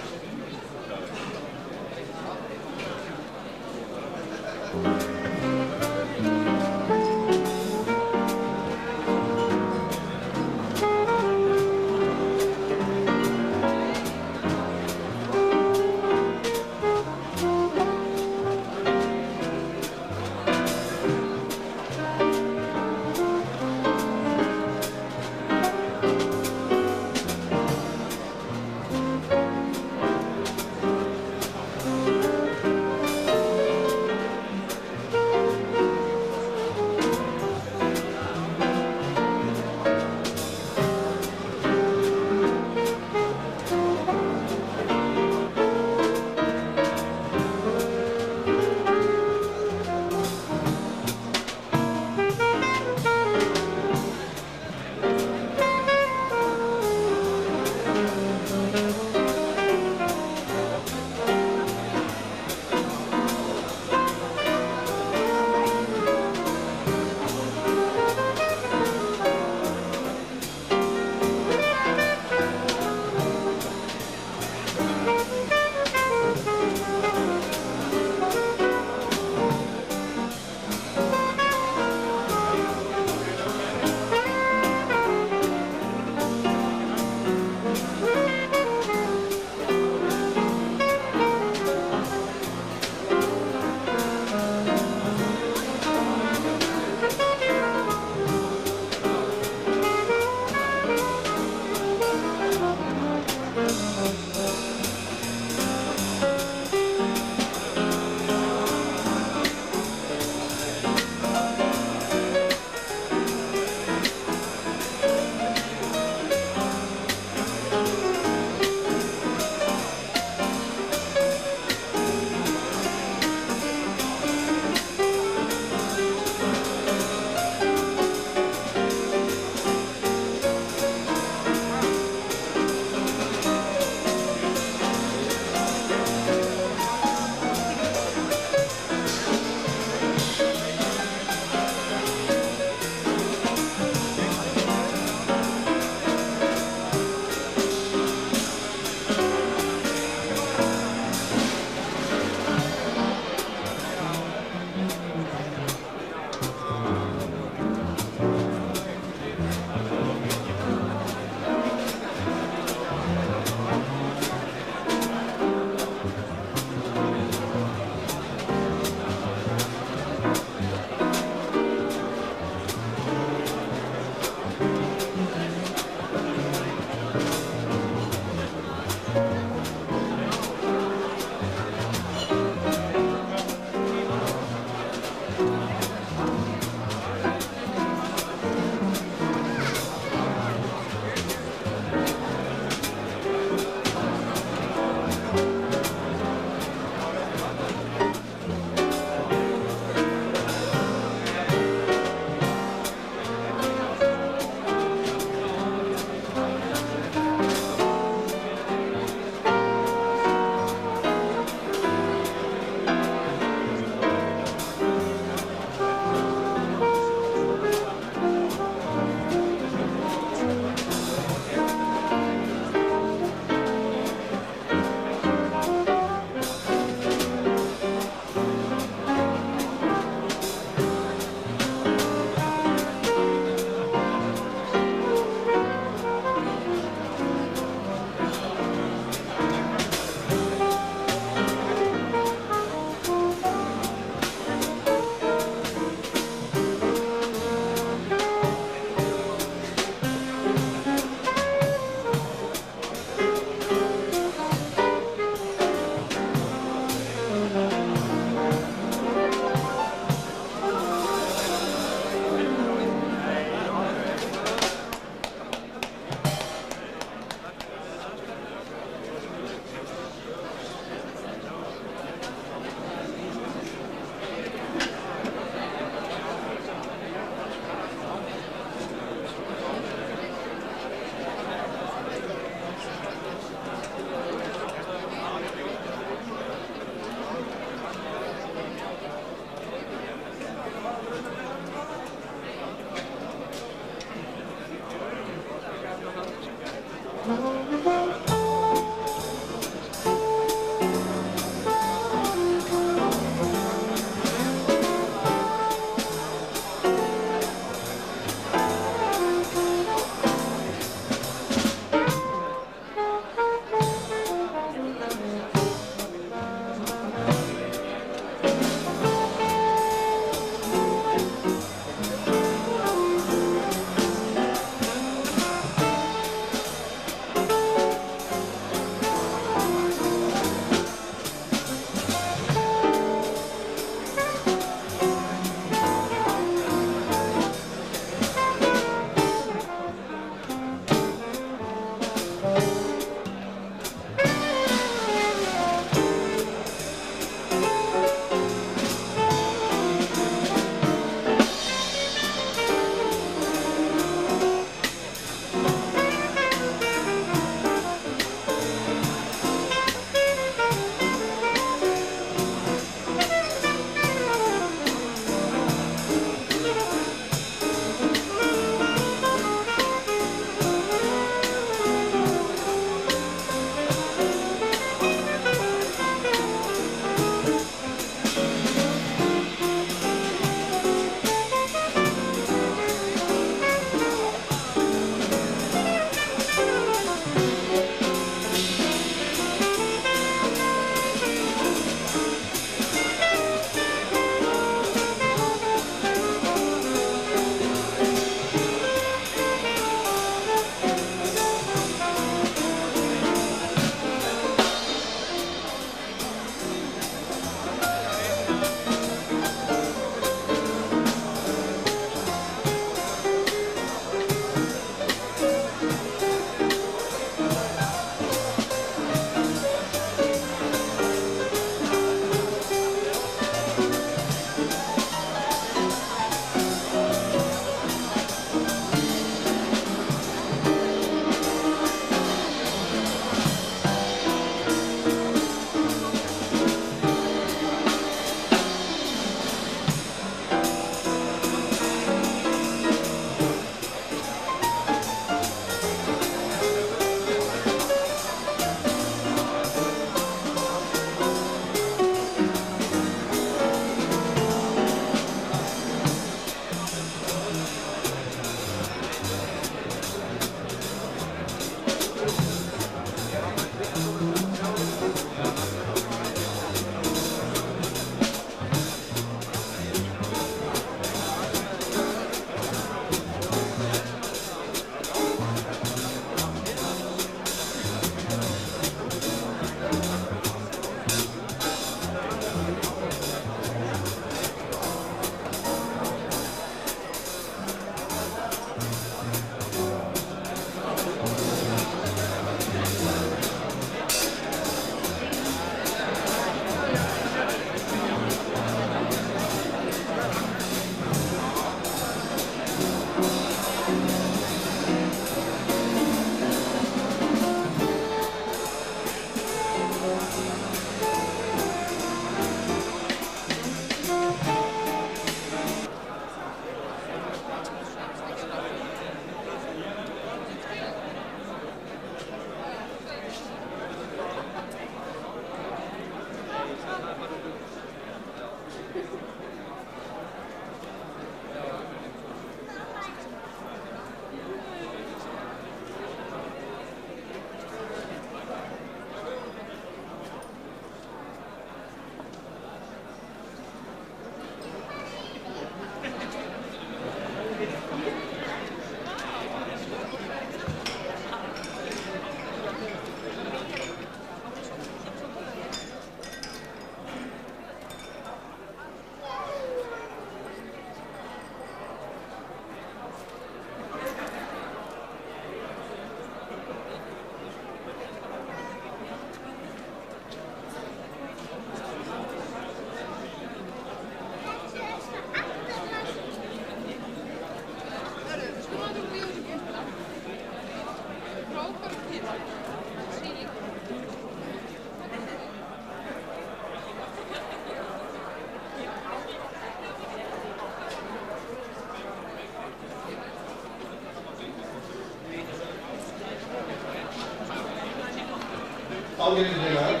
ágætu félagar,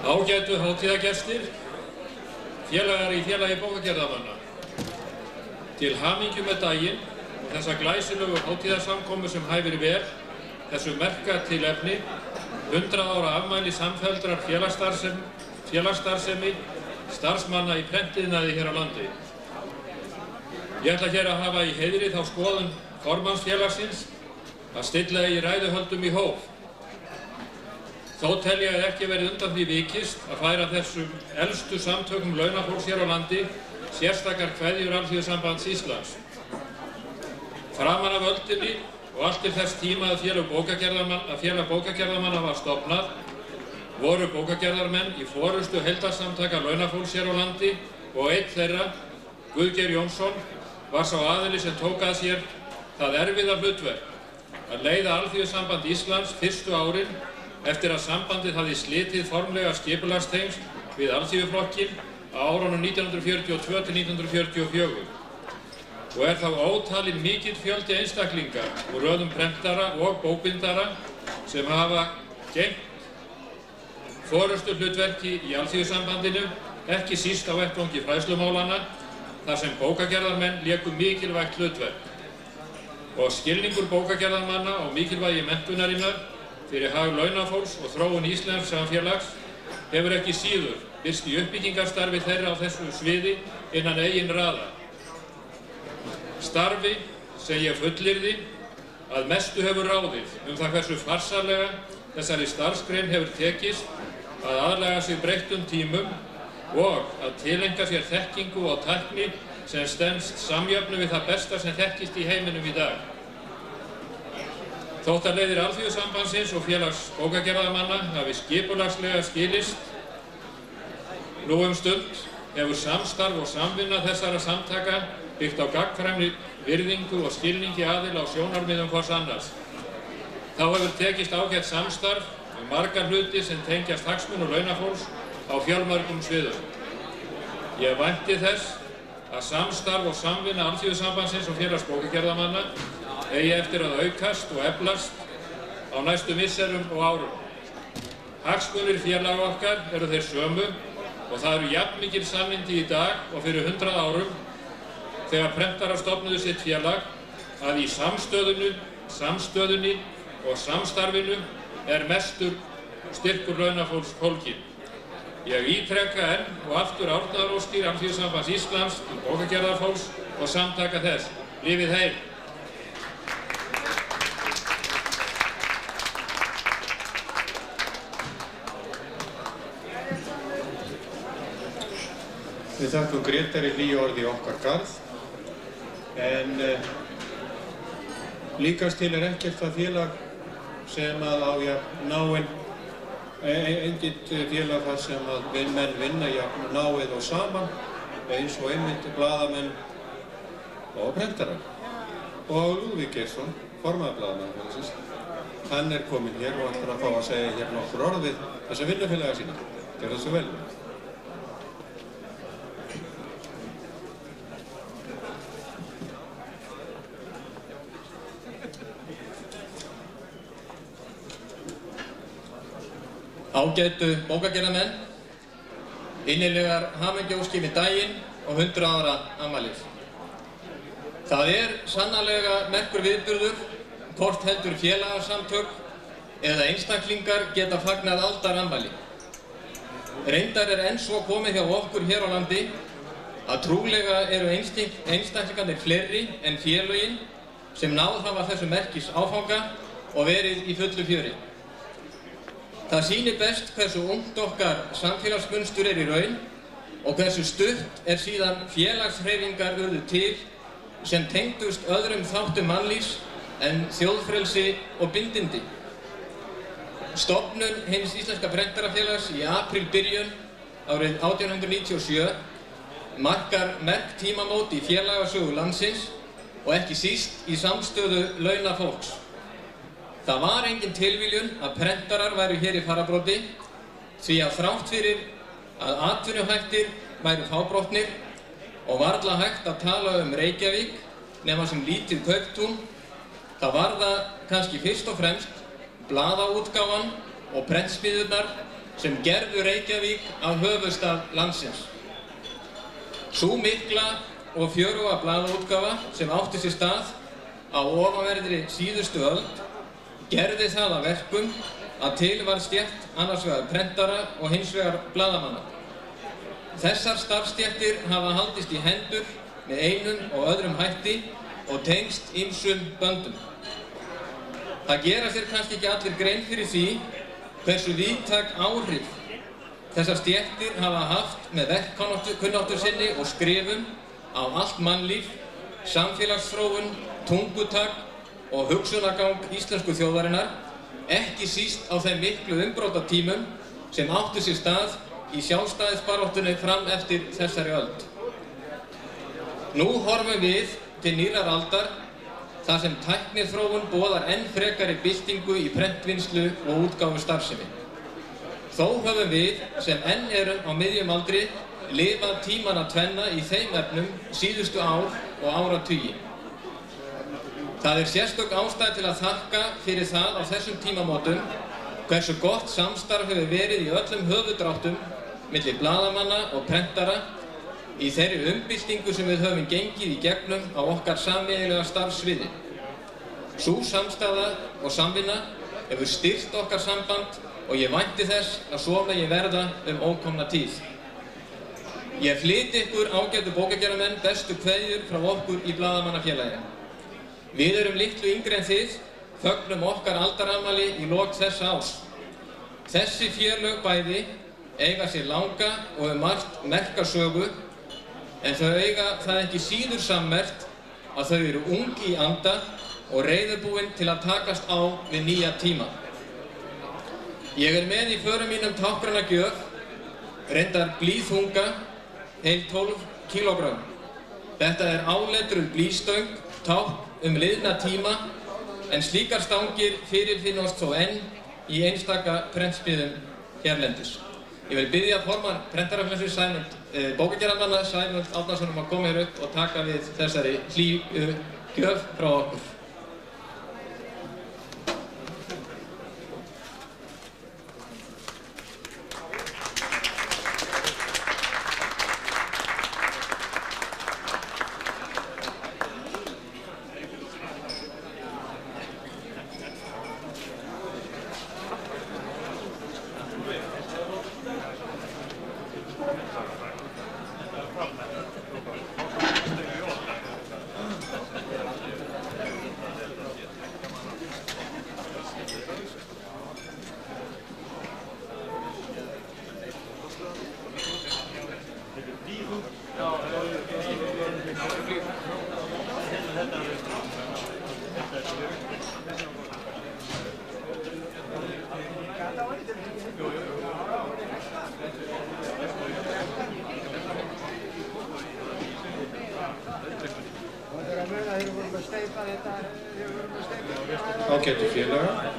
Ágætu hátíðargestir, félagar í Félagi bókagerðarmanna. Til hamingju með daginn og þessa glæsilegu hátíðarsamkomu sem hæfir vel þessu merka tilefni 100 ára afmæli samfelldrar félagsstarfsemi starfsmanna í prentiðnaði hér á landi. Ég ætla hér að hafa í heiðri þá skoðun formanns félagsins að stilla í ræðuhöldum í hóf. Þó tel ég að ekki verið undan því vikist að færa þessum elstu samtökum launafólks hér á landi sérstakar kveðjur Alþýðusambands Íslands. Framan af öldinni og allt til þess tíma að Félag bókagerðarmanna var stofnað, voru bókagerðarmenn í forystu heildarsamtaka launafólks hér á landi og einn þeirra, Guðgeir Jónsson, var sá aðili sem tók að sér það erfiða hlutverk að leiða Alþýðusamband Íslands fyrstu árin eftir að sambandið hafði slitið formlega skipulagstengsl við Alþýðuflokkinn á árunum 1942 til 1944 og þá ótalinn mikill fjöldi einstaklinga úr röðum prentara og bókbindara sem hafa gegnt forystu hlutverki í Alþýðusambandinu, ekki síst á vettvangi fræðslumálanna, þar sem bókagerðarmenn léku mikilvægt hlutverk. Og skilningur bókagerðarmanna og mikilvægi menntunarinnar fyrir hag launafólks og þróun íslensks samfélags hefur ekki síður birst í uppbyggingarstarfi þeirra á þessu sviði innan eigin raða. Starfi sem ég fullyrði að mestu hefur ráðið það hversu farsællega þessari starfsgrein hefur tekist að aðlaga sig breyttum tímum og að tileinka sér þekkingu og tækni sem stenst samjöfnu við það besta sem þekkist í heiminum í dag. Þótt að leiðir Alþýðusambandsins og Félags bókagerðarmanna hafi skipulagslega skilist, nú stund hefur samstarf og samvinna þessara samtaka byggt á gagnkvæmri virðingu og skilningi aðila á sjónarmiðum hvors annars. Þá hefur tekist ágætt samstarf margar hluti sem tengjast hagsmunum launafólks á fjölmörgum sviðum. Ég vænti þess að samstarf og samvinna Alþýðusambandsins og Félags bókagerðarmanna eigi eftir að aukast og eflast á næstu misserum og árum. Hagsmunir félaga okkar eru þeir sömu og það eru jafnmikil sannindi í dag og fyrir 100 árum þegar prentarar stofnuðu sitt félag að í samstöðunni og samstarfinu mestur styrkur launafólks fólginn. Ég ítreka enn og aftur árnaðaróskir Alþýðusambands Íslands til bókagerðarfólks og samtaka þess. Lifið heil! Við þakkum Grétari hlý orð í okkar garð, en líkast til ekkert það félag sem að á jafn náinn, enginn félag þar sem að menn vinna jafn náið og saman, eins og einmitt blaðamenn og prentarar. Og Lúðvík Geirsson, formaður blaðamannafélagsins, hann kominn hér og ætlar að fá að segja hér nokkur orð við þessa vinnufélaga sína. Gjörðu það svo vel. Ágætu bókagerðarmenn, innilegar hamingjóskir við daginn og 100 ára afmælið. Það sannarlega merkur viðburður hvort heldur félagasamtök eða einstaklingar geta fagnað aldarafmæli. Reyndar enn svo komið hjá okkur hér á landi að trúlega eru einstaklingarnir fleiri en félögin sem náð hafa þessu merkis áfanga og verið í fullu fjöri. Það sýnir best hversu ungt okkar samfélagsmunstur í raun og hversu stutt síðan félagshreyfingar urðu til sem tengdust öðrum þáttum mannlífs en þjóðfrelsi og bindindi. Stofnun Hins íslenska prentarafélags í aprílbyrjun árið 1897 markar merk tímamót í félagasögu landsins og ekki síst í samstöðu launafólks. Það var engin tilviljun að prentarar væru hér í fararbroddi því að þrátt fyrir að atvinnuhættir væru fábrotnir og varla hægt að tala Reykjavík nema sem lítið kauptún, þá var það kannski fyrst og fremst blaðaútgáfan og prentsmiðjurnar sem gerðu Reykjavík að höfuðstað landsins. Sú mikla og fjöruga blaðaútgáfa sem átti sér stað á ofanverðri síðustu öld gerði það að verkum að til var stétt annars vegar prentara og hins vegar blaðamanna. Þessar starfsstéttir hafa haldist í hendur með einum og öðrum hætti og tengst ýmsum böndum. Það gera sér kannski ekki allir grein fyrir því hversu víðtæk áhrif þessar stéttir hafa haft með verkkunnáttu sinni og skrifum á allt mannlíf, samfélagsþróun, tungutak og hugsunargang íslensku þjóðarinnar, ekki síst á þeim miklu umbrotatímum sem áttu sér stað í sjálfstæðisbaráttunni fram eftir þessari öld. Nú horfum við til nýrrar aldar þar sem tækniþróun boðar enn frekari byltingu í prentvinnslu og útgáfustarfsemi. Þó höfum við, sem enn erum á miðjum aldri, lifað tímana tvenna í þeim efnum síðustu ár og áratugi. Það er sérstök ástæða til að þakka fyrir það á þessum tímamótum hversu gott samstarf hefur verið í öllum höfuðdráttum milli blaðamanna og prentara í þeirri umbyltingu sem við höfum gengið í gegnum á okkar sameiginlega starfssviði. Sú samstaða og samvinna hefur styrkt okkar samband og ég vænti þess að svo megi verða ókomna tíð. Ég flyt ykkur ágætu bókagerðarmenn bestu kveðjur frá okkur í Blaðamannafélagi. Við erum litlu yngri en þið, fögnum okkar aldarafmæli í lok þessa árs. Þessi félög bæði eiga sér langa og margt merka sögu, en þau eiga það ekki síður sammerkt að þau eru ung í anda og reiðubúin til að takast á við nýja tíma. Ég er með í förum mínum táknræna gjöf, reyndar blýþunga, heil 12 kílógramm. Þetta er áletruð blýstöng, tákn liðna tíma, en slíkar stangir fyrirfinnast þó enn í einstaka prentsmiðjum hérlendis. Ég vil biðja formann Prentarafélagsins bókagerðarmanna Sæmund Árnason að koma hér upp og taka við þessari hlýju gjöf frá okkur. Ágætu félagar,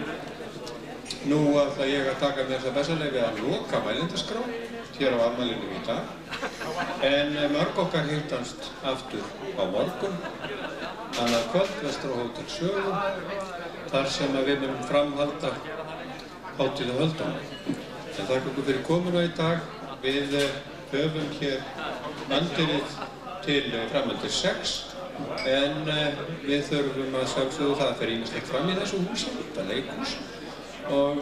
nú ætla ég að taka með þessa bessaleyfi að loka mælendaskrá hér á afmælinu í dag, en mörg okkar hittast aftur á morgun, annað kvöld vestur á Hótel Sögu, þar sem við munum framhalda hátíð á höldunum. En þakka ykkur fyrir komuna í dag. Við höfum hér andirrið til framöndir 6. En við þurfum að sjálfsögðu það fer ýmislegt fram í þessu húsi, þetta leikhús, og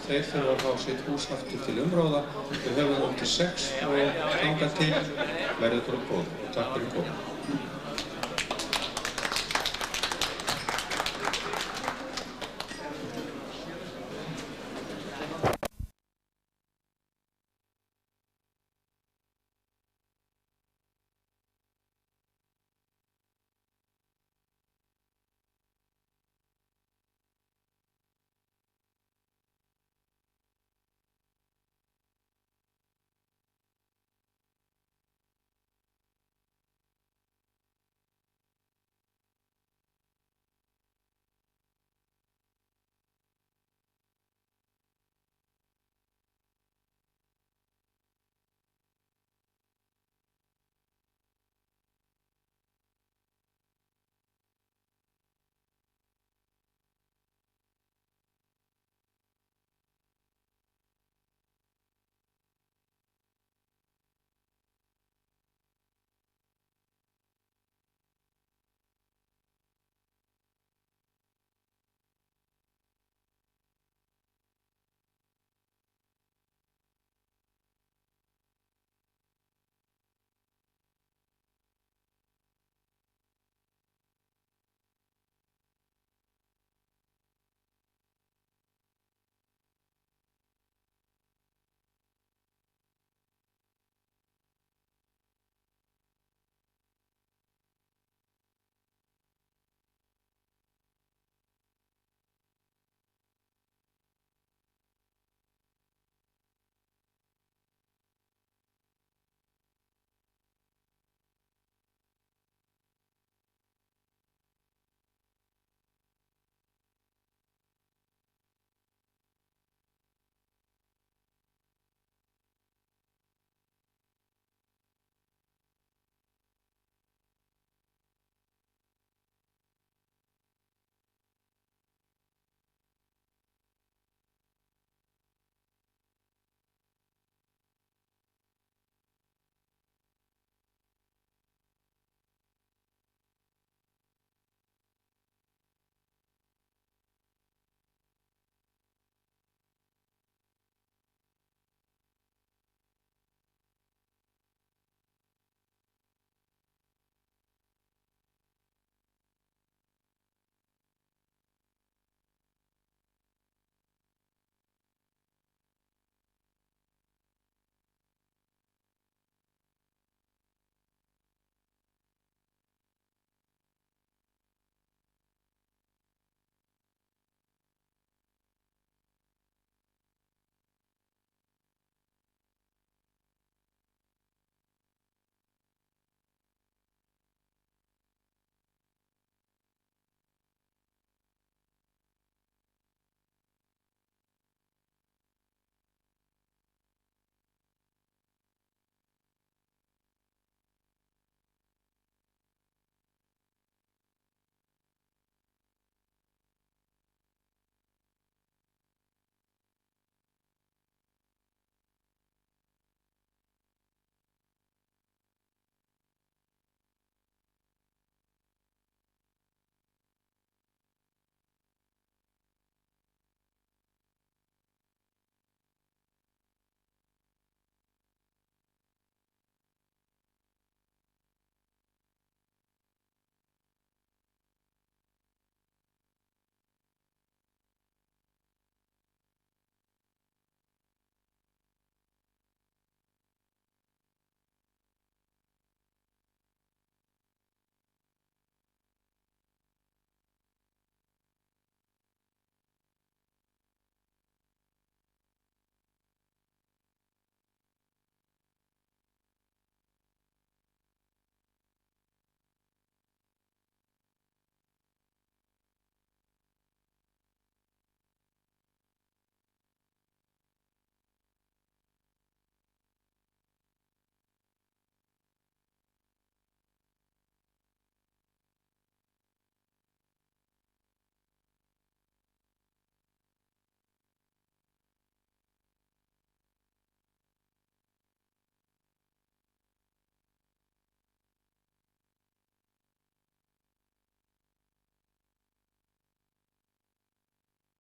þeir þurfa að fá sitt hús aftur til umráða. Við höfum til 6 og þangað til verður ykkur góð. Takk fyrir komuna.